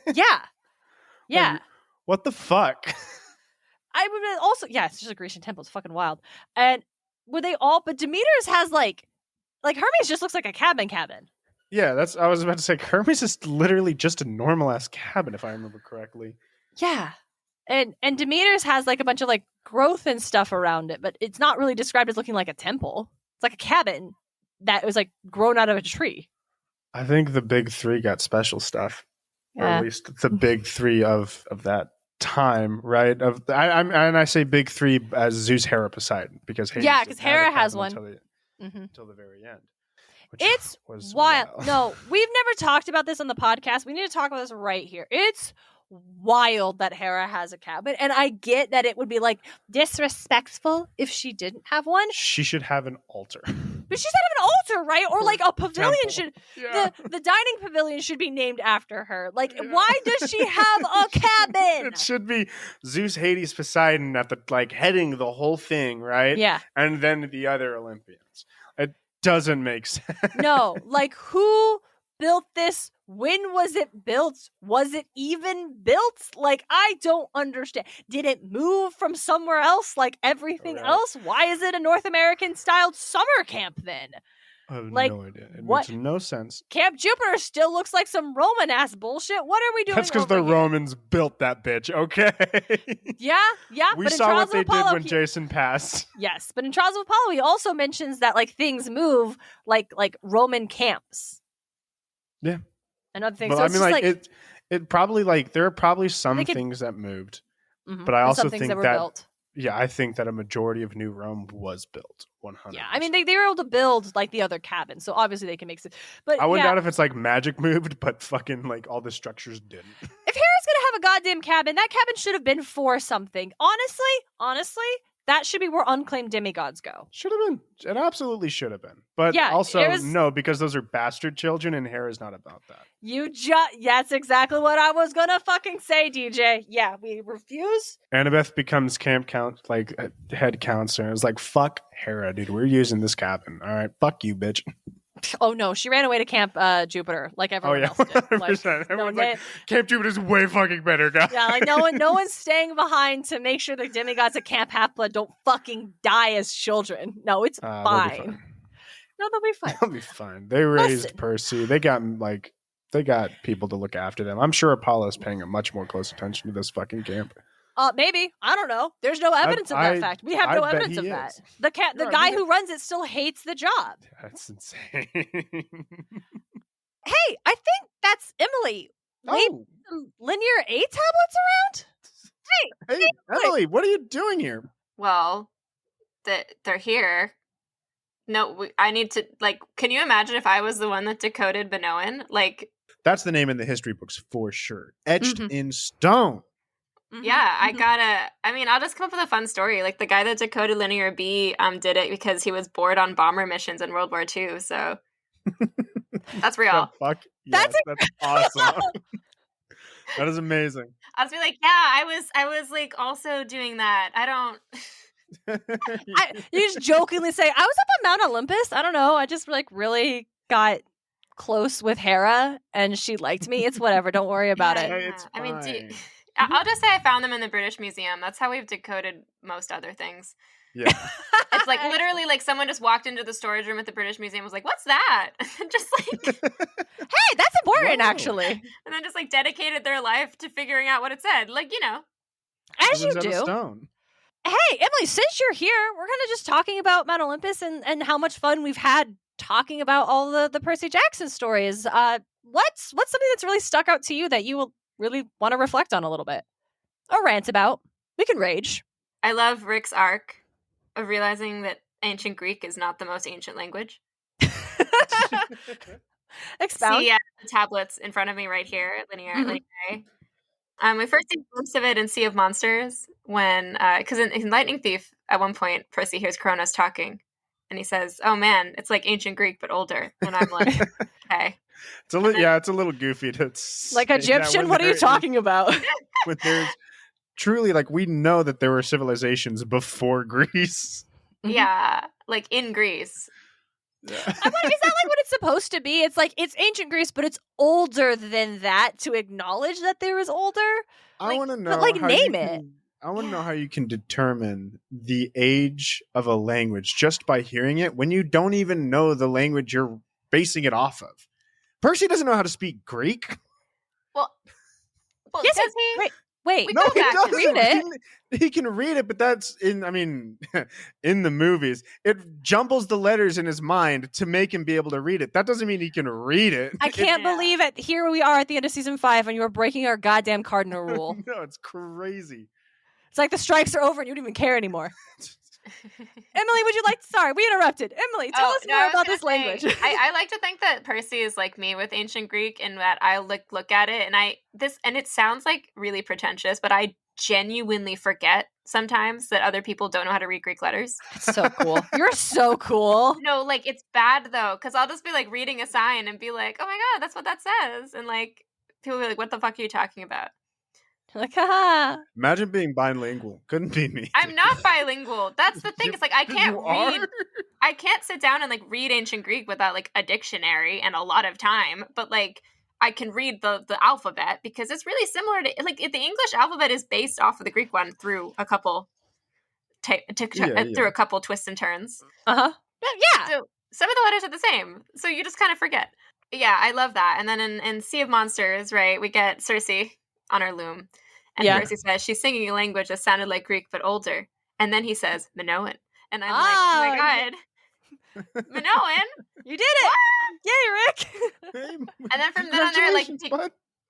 Yeah.
What the fuck?
I would also, it's just a Grecian temple. It's fucking wild. And were they all? But Demeter's has like Hermes just looks like a cabin.
Yeah, I was about to say Hermes is literally just a normal ass cabin, if I remember correctly.
Yeah. And Demeter's has a bunch of growth and stuff around it, but it's not really described as looking like a temple. It's like a cabin that was grown out of a tree.
I think the big three got special stuff.
Yeah.
Or at least the big three of that time, right? I say big three as Zeus, Hera, Poseidon, because
because Hera has one
until the very end.
It's wild. No, we've never talked about this on the podcast. We need to talk about this right here. It's wild that Hera has a cabin, and I get that it would be disrespectful if she didn't have one.
She should have an altar.
But she should have an altar, right? Or a pavilion
temple.
The dining pavilion should be named after her. Why does she have a cabin?
It should be Zeus, Hades, Poseidon at the heading the whole thing, right?
Yeah.
And then the other Olympians. It doesn't make sense.
No, who built this When was it built? Was it even built? Like, I don't understand. Did it move from somewhere else like everything else? Why is it a North American styled summer camp then?
I have
Like,
no idea. It
what?
makes no sense.
Camp Jupiter still looks like some Roman ass bullshit. What are we doing?
That's because the
over here?
Romans built that bitch, okay?
Yeah.
We
but in
saw
Trials
what
of
they
Apollo,
did when Jason passed.
Yes, but in Trials of Apollo, he also mentions that like things move like Roman camps.
Yeah.
And other things.
But
So
I
it's
mean,
just
like, it probably, like, there are probably some
They could-
things that moved.
Mhm.
But I
And
also
some things
think
that were
that,
built.
yeah, I think that a majority of New Rome was built. 100%.
Yeah, I mean they were able to build like the other cabins, so obviously they can make sense. But
I wouldn't
yeah,
doubt if it's like magic moved, but fucking like all the structures didn't.
if Hera's gonna have a goddamn cabin, that cabin should have been for something. Honestly, that should be where unclaimed demigods go.
Should have been. It absolutely should have been. But
Yeah,
also,
Hera's-
no, because those are bastard children and Hera's not about that.
That's exactly what I was gonna fucking say, DJ. Yeah, we refuse.
Annabeth becomes head counselor. It's like, fuck Hera, dude. We're using this cabin. All right, fuck you, bitch.
Oh no, she ran away to Camp Jupiter like everyone else did. Like,
100%. Everyone's
no,
like, Camp Jupiter's way fucking better, guys.
yeah, like no one's staying behind to make sure the demigods at Camp Half-Blood don't fucking die as children. No, it's
They'll be
fine. No, they'll be fine.
They'll be fine. They raised
Listen.
Percy. They got people to look after them. I'm sure Apollo's paying a much more close attention to this fucking camp.
Maybe. I don't know. There's no evidence of that fact. We have
I
no
bet
evidence
he
of that.
is.
The
No, I
guy
mean,
who runs it still hates the job.
That's insane.
Hey, I think that's Emily. Leave
Oh,
some linear A tablets around?
hey, Emily, what are you doing here?
Well, they're here. No, I need to, like, can you imagine if I was the one that decoded Minoan? Like,
That's the name in the history books for sure. Etched
Mhm.
in stone.
yeah, I
Mhm.
I'll just come up with a fun story. Like, the guy that decoded Linear B did it because he was bored on bomber missions in World War II, so that's real.
The fuck?
That's
Yes, that's awesome. That is amazing.
I'll just be like, yeah, I was like also doing that. I don't.
You just jokingly say, I was up on Mount Olympus. I don't know. I just like really got close with Hera and she liked me. It's whatever. Don't worry about
Yeah,
it.
Hey, it's
I mean,
fine.
I'll just say I found them in the British Museum. That's how we've decoded most other things.
Yeah.
It's like literally like someone just walked into the storage room at the British Museum and was like, what's that? And just like,
Hey, that's important
Whoa.
actually.
and then just like dedicated their life to figuring out what it said. Like, you know.
As you
Rosetta
do.
Stone.
Hey, Emily, since you're here, we're kind of just talking about Mount Olympus and how much fun we've had talking about all the Percy Jackson stories. What's something that's really stuck out to you that you will really want to reflect on a little bit? Or rant about. We can rage.
I love Rick's arc of realizing that ancient Greek is not the most ancient language.
Expound.
See the tablets in front of me right here, linear.
Mhm.
linear. We first see a glimpse of it in Sea of Monsters when, because in Lightning Thief, at one point, Percy hears Kronos talking, and he says, "Oh man, it's like ancient Greek but older." And I'm like, okay.
It's a little goofy to
Like
say that
Egyptian?
when
What are you
there is-
talking about?
when there's truly, like, we know that there were civilizations before Greece.
Yeah, like in Greece.
I'm like, is that like what it's supposed to be? It's like it's ancient Greece, but it's older than that to acknowledge that there is older.
I
Like,
want to know.
but, like,
how
name
you
it.
can- I want to know how you can determine the age of a language just by hearing it when you don't even know the language you're basing it off of. Percy doesn't know how to speak Greek.
Well,
Yes,
does he?
Wait,
We
No,
go
he
back to
doesn't.
read it.
He can read it, but that's in in the movies. It jumbles the letters in his mind to make him be able to read it. That doesn't mean he can read it.
I can't
Yeah.
believe it. Here we are at the end of season 5, and you are breaking our goddamn cardinal rule.
No, it's crazy.
It's like the strikes are over, and you don't even care anymore. Emily, would you like? Sorry, we interrupted. Emily, tell us
no,
more
I was
about
gonna
this language.
say, I like to think that Percy is like me with ancient Greek, and that I look at it, and it sounds like really pretentious, but I genuinely forget sometimes that other people don't know how to read Greek letters.
It's so cool. You're so cool.
No, like it's bad though, because I'll just be like reading a sign and be like, "Oh my god, that's what that says," and like people will be like, "What the fuck are you talking about?"
Like, haha.
Imagine being bilingual. Couldn't be me.
I'm not bilingual. That's the thing. It's like I can't
You are?
read. I can't sit down and like read ancient Greek without like a dictionary and a lot of time. But like I can read the alphabet because it's really similar to like the English alphabet is based off of the Greek one through a couple through a couple twists and turns.
Yeah.
So some of the letters are the same, so you just kind of forget. Yeah, I love that. And then in Sea of Monsters, right, we get Circe on her loom, and Percy says she's singing a language that sounded like Greek but older, and then he says Minoan, and I'm like, oh my god. Minoan,
you did it! Yay, Rick!
And then from then on there, like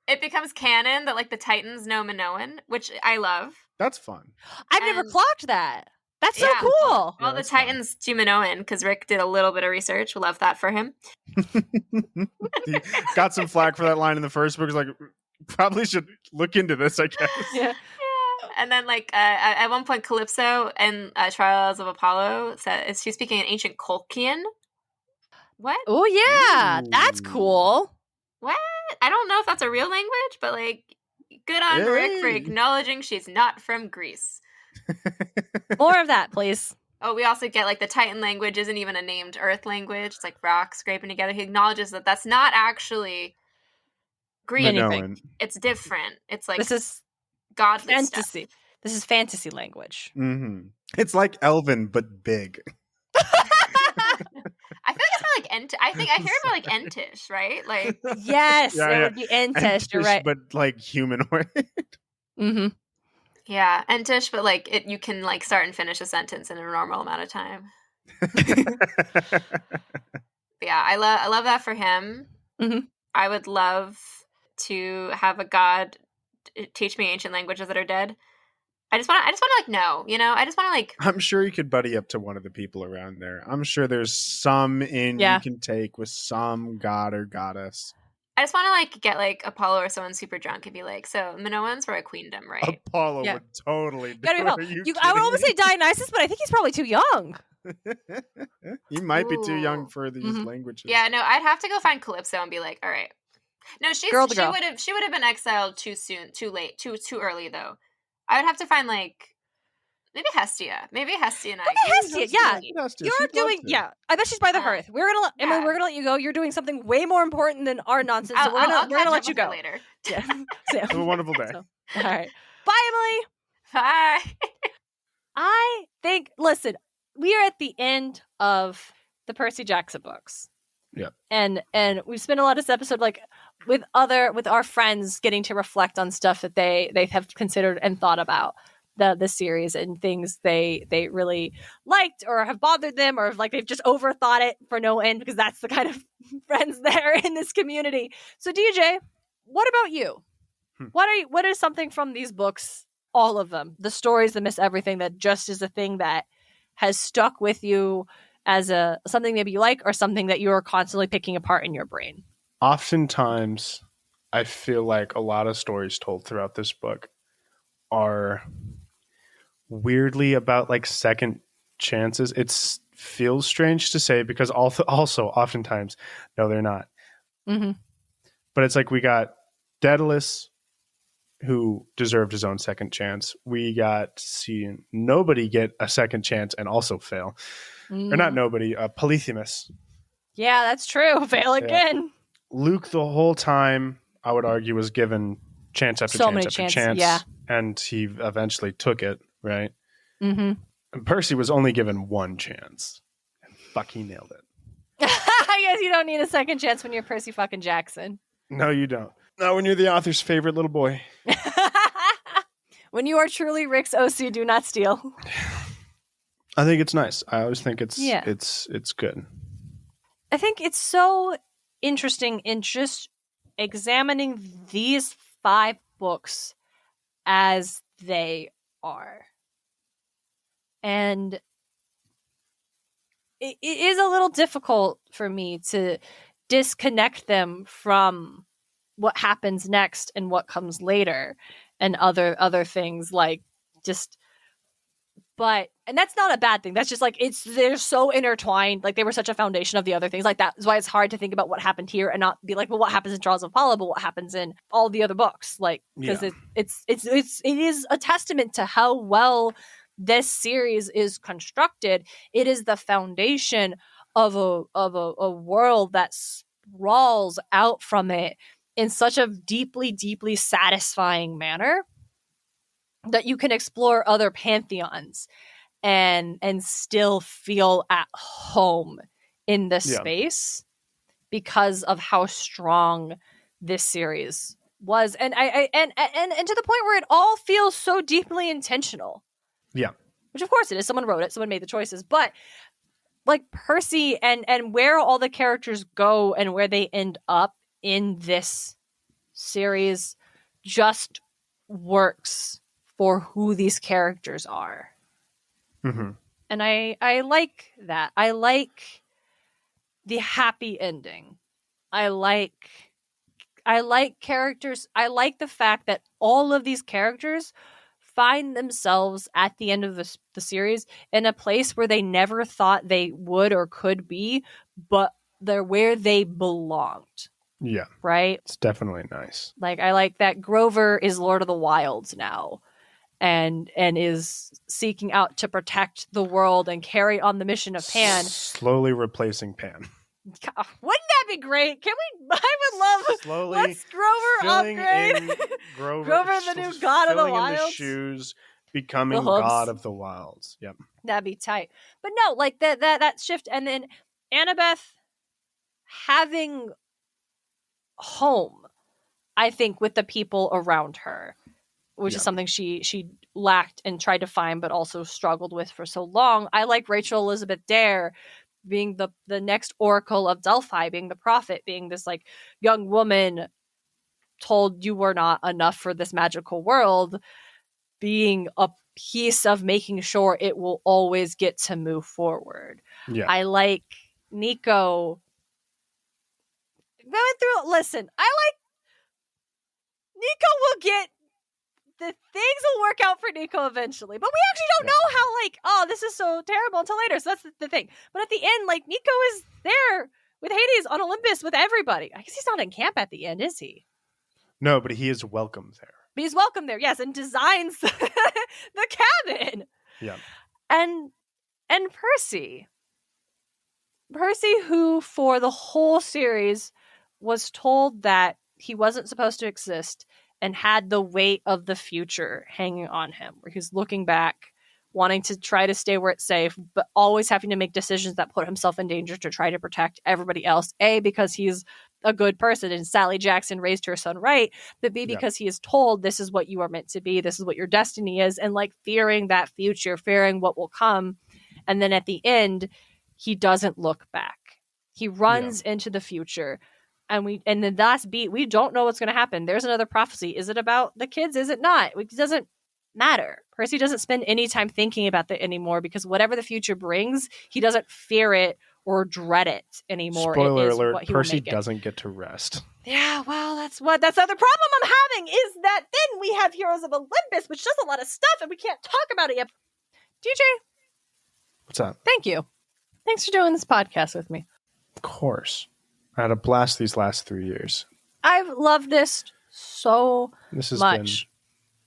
it becomes canon that like the Titans know Minoan, which I love.
That's fun.
I've never clocked that. That's so cool.
Well, the Titans do Minoan because Rick did a little bit of research. We love that for him.
He got some flack for that line in the first book. He's like, probably should look into this, I guess.
Yeah.
And then, like, at one point, Calypso in Trials of Apollo says she's speaking in ancient Colchian. What?
Oh, yeah. That's cool.
What? I don't know if that's a real language, but, like, good on Rick for acknowledging she's not from Greece.
More of that, please.
Oh, we also get, like, the Titan language isn't even a named Earth language. It's, like, rocks scraping together. He acknowledges that that's not actually Greek.
Anything.
It's different. It's, like...
This is
godly
fantasy.
Stuff.
This is fantasy language.
Mm-hmm. It's like Elven, but big.
I feel like it's more like I hear it more like Entish, right? Like
yes, it would be Entish. You're right,
but like humanoid.
Mm-hmm.
Yeah, Entish, but like you can like start and finish a sentence in a normal amount of time. Yeah, I love that for him.
Mm-hmm.
I would love to have a god teach me ancient languages that are dead. I just want to like know, you know. I just want to like.
I'm sure you could buddy up to one of the people around there. I'm sure there's some you can take with some god or goddess.
I just want to like get like Apollo or someone super drunk and be like, so Minoans were a queendom, right?
Apollo would totally do it.
I would almost say Dionysus, but I think he's probably too young.
He might be too young for these languages.
Yeah, no, I'd have to go find Calypso and be like, all right. No, she would have been exiled too soon, too late, too early though. I would have to find like maybe Hestia. Maybe Hestia and I.
Hestia, yeah. You're doing I bet she's by the hearth. We're gonna let you go. You're doing something way more important than our nonsense. So we're gonna let you go
later.
Yeah.
Have a wonderful day.
So, all right. Bye, Emily.
Bye.
I think listen, we are at the end of the Percy Jackson books.
Yeah.
And we've spent a lot of this episode like with our friends getting to reflect on stuff that they have considered and thought about the series and things they really liked or have bothered them or like they've just overthought it for no end because that's the kind of friends there in this community. So DJ, what about you? What is something from these books, all of them, the stories, the Miss Everything, that just is a thing that has stuck with you as something maybe you like or something that you're constantly picking apart in your brain?
Oftentimes, I feel like a lot of stories told throughout this book are weirdly about like second chances. It feels strange to say because also oftentimes, no, they're not.
Mm-hmm.
But it's like we got Daedalus, who deserved his own second chance. We got seeing nobody get a second chance and also fail. Or not nobody, Polyphemus.
Yeah, that's true. Fail again.
Luke, the whole time, I would argue, was given chance after chance after chance.
Yeah.
And he eventually took it, right?
Mm-hmm.
And Percy was only given one chance. And fuck, he nailed it.
I guess you don't need a second chance when you're Percy fucking Jackson.
No, you don't. Not when you're the author's favorite little boy.
When you are truly Rick's OC, do not steal.
I think it's nice. I always think it's good.
I think it's so interesting in just examining these 5 books as they are. And it is a little difficult for me to disconnect them from what happens next and what comes later and other things like just and that's not a bad thing. That's just like they're so intertwined. Like they were such a foundation of the other things. Like that's why it's hard to think about what happened here and not be like, well, what happens in Trials of Apollo, but what happens in all the other books? Like because it is a testament to how well this series is constructed. It is the foundation of a world that sprawls out from it in such a deeply, deeply satisfying manner that you can explore other pantheons and still feel at home in this space because of how strong this series was. And I and to the point where it all feels so deeply intentional.
Yeah.
Which of course it is. Someone wrote it, someone made the choices. But like Percy and where all the characters go and where they end up in this series just works for who these characters are.
Mm-hmm.
And I like that. I like the happy ending. I like characters. I like the fact that all of these characters find themselves at the end of the series in a place where they never thought they would or could be, but they're where they belonged.
Yeah.
Right?
It's definitely nice.
Like, I like that Grover is Lord of the Wilds now and is seeking out to protect the world and carry on the mission of Pan.
Slowly replacing Pan.
God, wouldn't that be great? Can we? I would love.
Slowly
Let's Grover upgrade.
Grover
the new god of the
filling in
wilds.
the shoes, becoming
The hooves.
god of the wilds. Yep.
That'd be tight. But no, like that shift, and then Annabeth having home, I think, with the people around her, which is something she lacked and tried to find, but also struggled with for so long. I like Rachel Elizabeth Dare being the next oracle of Delphi, being the prophet, being this like young woman told you were not enough for this magical world, being a piece of making sure it will always get to move forward.
Yeah.
I like Nico going through. Listen, I like Nico will get. The things will work out for Nico eventually. But we actually don't know how, like, oh, this is so terrible until later. So that's the thing. But at the end, like, Nico is there with Hades on Olympus with everybody. I guess he's not in camp at the end, is he?
No, but he is welcome there.
But he's welcome there, yes, and designs the cabin.
Yeah.
And Percy. Percy, who for the whole series was told that he wasn't supposed to exist and had the weight of the future hanging on him, where he's looking back, wanting to try to stay where it's safe, but always having to make decisions that put himself in danger to try to protect everybody else. A, because he's a good person and Sally Jackson raised her son right, but B, because he is told this is what you are meant to be, this is what your destiny is, and like fearing that future, fearing what will come. And then at the end, he doesn't look back. He runs into the future. And in the last beat, we don't know what's going to happen. There's another prophecy. Is it about the kids? Is it not? It doesn't matter. Percy doesn't spend any time thinking about that anymore because whatever the future brings, he doesn't fear it or dread it anymore.
Spoiler alert, Percy doesn't get to rest.
Yeah, well, that's the other problem I'm having is that then we have Heroes of Olympus, which does a lot of stuff and we can't talk about it yet. DJ.
What's up?
Thank you. Thanks for doing this podcast with me.
Of course. I had a blast these last 3 years.
I've loved this so much.
This has been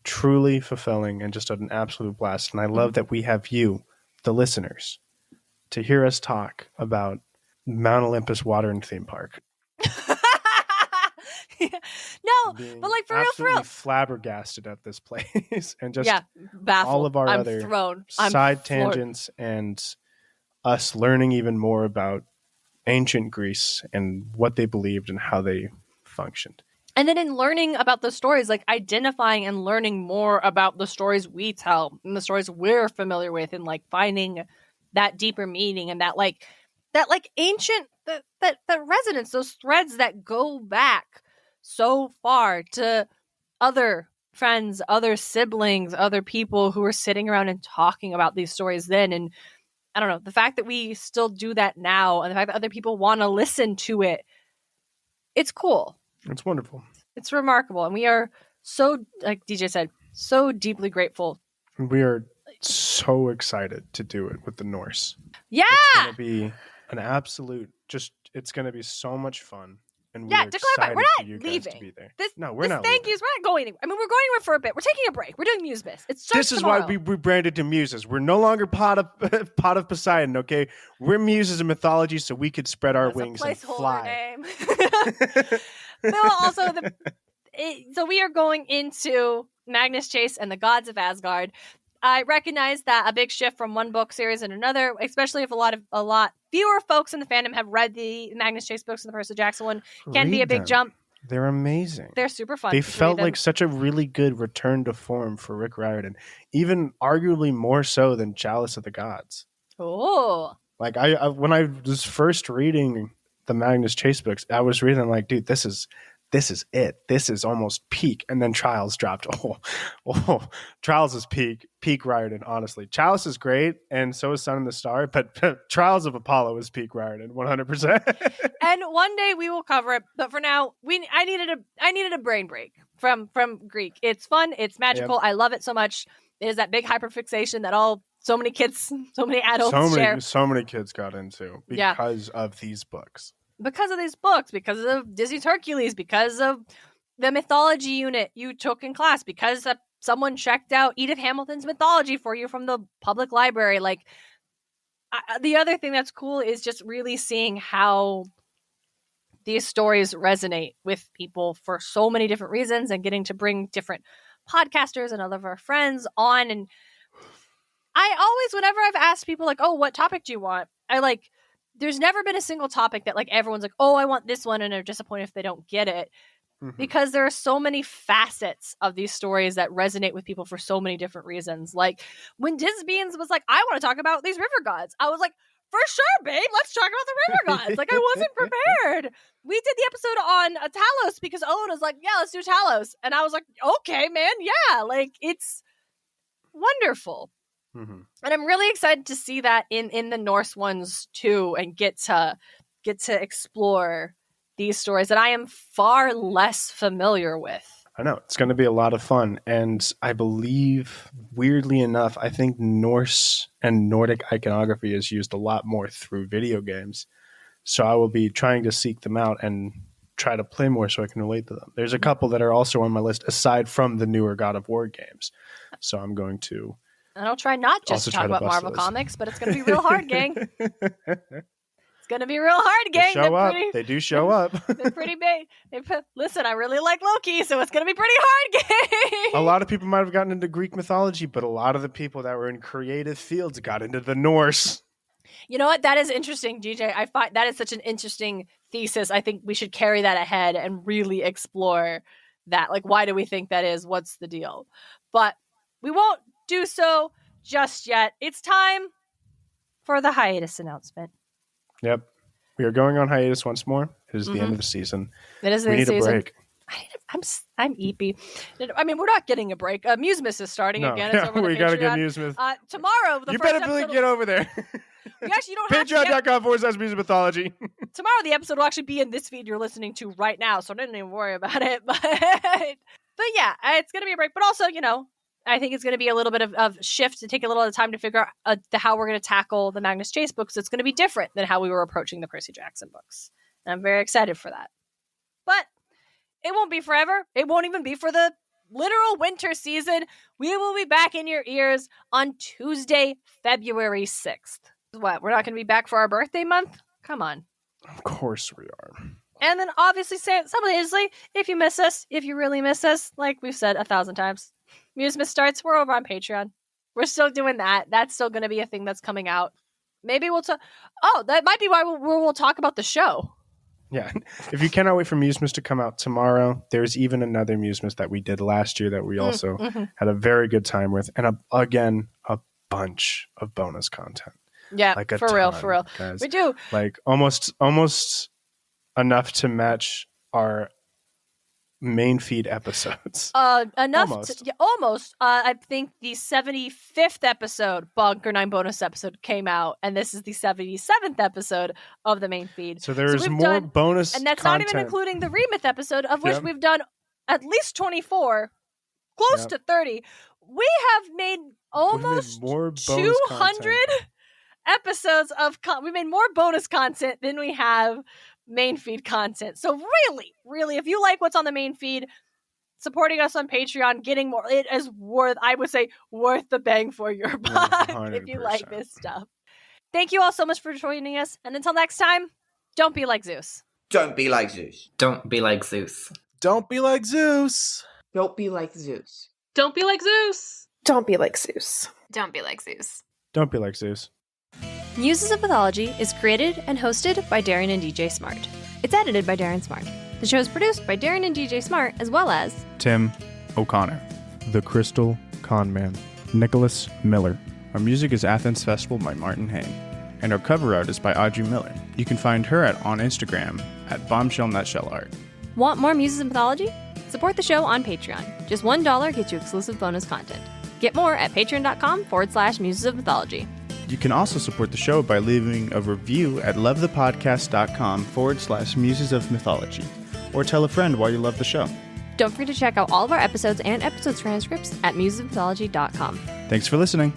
truly fulfilling and just an absolute blast. And I love that we have you, the listeners, to hear us talk about Mount Olympus Water and Theme Park.
No, but like for real,
flabbergasted at this place and just
baffled.
all of our
I'm
other
thrown.
side tangents and us learning even more about ancient Greece and what they believed and how they functioned.
And then in learning about the stories, like identifying and learning more about the stories we tell and the stories we're familiar with, and like finding that deeper meaning and that ancient that resonance, those threads that go back so far to other friends, other siblings, other people who were sitting around and talking about these stories then. And I don't know, the fact that we still do that now and the fact that other people want to listen to it, it's cool.
It's wonderful.
It's remarkable. And we are so, like DJ said, so deeply grateful.
We are so excited to do it with the Norse.
Yeah!
It's going to be an absolute, it's going to be so much fun. And we're
to clarify, we're not leaving.
To be there.
We're not thank yous. We're not going anywhere. I mean, we're going anywhere for a bit. We're taking a break. We're doing Musemas. It's just
this is
tomorrow.
why we rebranded to Muses. We're no longer pot of Poseidon. Okay, we're Muses of mythology, so we could spread our wings and fly.
Name. So we are going into Magnus Chase and the Gods of Asgard. I recognize that a big shift from one book series and another, especially if a lot fewer folks in the fandom have read the Magnus Chase books and the Percy Jackson one, can be a big jump.
They're amazing.
They're super fun.
They felt like such a really good return to form for Rick Riordan, even arguably more so than Chalice of the Gods.
Oh.
Like I when I was first reading the Magnus Chase books, I was reading like, dude, this is it. This is almost peak. And then Trials dropped. Trials is peak Riordan, honestly. Chalice is great, and so is Sun and the Star, but Trials of Apollo is peak Riordan, 100%.
And one day we will cover it, but for now, I needed a brain break from Greek. It's fun, it's magical. Yep. I love it so much. It is that big hyperfixation that so many kids, so many adults share.
So many kids got into because of these books.
Because of these books, because of Disney's Hercules, because of the mythology unit you took in class, because someone checked out Edith Hamilton's mythology for you from the public library. Like, the other thing that's cool is just really seeing how these stories resonate with people for so many different reasons, and getting to bring different podcasters and other of our friends on. And I always, whenever I've asked people like, oh, what topic do you want? There's never been a single topic that like everyone's like, oh, I want this one, and are disappointed if they don't get it. Mm-hmm. Because there are so many facets of these stories that resonate with people for so many different reasons. Like when Disbeans was like, I want to talk about these river gods, I was like, for sure, babe, let's talk about the river gods. Like, I wasn't prepared. We did the episode on Talos because Owen was like, yeah, let's do Talos. And I was like, okay, man, yeah. Like, it's wonderful. Mm-hmm. And I'm really excited to see that in the Norse ones too, and get to explore these stories that I am far less familiar with.
I know it's going to be a lot of fun, and I believe, weirdly enough, I think Norse and Nordic iconography is used a lot more through video games. So I will be trying to seek them out and try to play more so I can relate to them. There's a couple that are also on my list aside from the newer God of War games. So I'm going to.
And I'll try not just to talk about Marvel comics, but it's going to be real hard, gang. It's going to be real hard, gang.
They do show up.
They're pretty big. Listen, I really like Loki, so it's going to be pretty hard, gang.
A lot of people might have gotten into Greek mythology, but a lot of the people that were in creative fields got into the Norse.
You know what? That is interesting, DJ. I find that is such an interesting thesis. I think we should carry that ahead and really explore that. Like, why do we think that is? What's the deal? But we won't do so just yet. It's time for the hiatus announcement.
Yep. We are going on hiatus once more. It is the end of the season.
It is the end of the season.
We need a break.
I'm eepy. I mean, we're not getting a break. Musemus is starting again. It's over
we got to get
Musemus. Tomorrow,
you better really get over there.
You actually don't have to.
Patreon.com/musicmythology.
Tomorrow, the episode will actually be in this feed you're listening to right now, so don't even worry about it. But yeah, it's going to be a break. But also, I think it's going to be a little bit of shift to take a little bit of time to figure out how we're going to tackle the Magnus Chase books. It's going to be different than how we were approaching the Percy Jackson books. And I'm very excited for that. But it won't be forever. It won't even be for the literal winter season. We will be back in your ears on Tuesday, February 6th. What? We're not going to be back for our birthday month? Come on.
Of course we are.
And then obviously, simultaneously, if you miss us, if you really miss us, like we've said 1,000 times, Musemus starts. We're over on Patreon. We're still doing that. That's still going to be a thing that's coming out. Maybe we'll talk. Oh, that might be why we'll talk about the show.
Yeah. If you cannot wait for Musemus to come out tomorrow, there's even another Musemus that we did last year that we also had a very good time with. And again, a bunch of bonus content.
Yeah, like for real.
Guys.
We do.
Like almost enough to match our main feed episodes.
Enough. Almost. I think the 75th episode, Bunker 9 bonus episode, came out, and this is the 77th episode of the main feed.
So there's more bonus
and that's
content.
Not even including the Remyth episode, of which we've done at least 24, close to 30. We have made almost
more
200 episodes of we made more bonus content than we have main feed content. So really, if you like what's on the main feed, supporting us on Patreon, getting more, it is worth the bang for your buck 100%. If you like this stuff. Thank you all so much for joining us, and until next time, don't be like Zeus.
Don't be like Zeus.
Don't be like Zeus.
Don't be like Zeus.
Don't be like Zeus.
Don't be like Zeus.
Don't be like Zeus.
Don't be like Zeus.
Don't be like Zeus.
Muses of Mythology is created and hosted by Darren and DJ Smart. It's edited by Darren Smart. The show is produced by Darren and DJ Smart, as well as
Tim O'Connor. The Crystal Con Man. Nicholas Miller. Our music is Athens Festival by Martin Hain. And our cover art is by Audrey Miller. You can find her on Instagram at Bombshell Nutshell Art.
Want more Muses of Mythology? Support the show on Patreon. Just $1 gets you exclusive bonus content. Get more at patreon.com/Muses of Mythology.
You can also support the show by leaving a review at lovethepodcast.com/Muses of Mythology. Or tell a friend why you love the show.
Don't forget to check out all of our episodes and episode transcripts at musesofmythology.com.
Thanks for listening.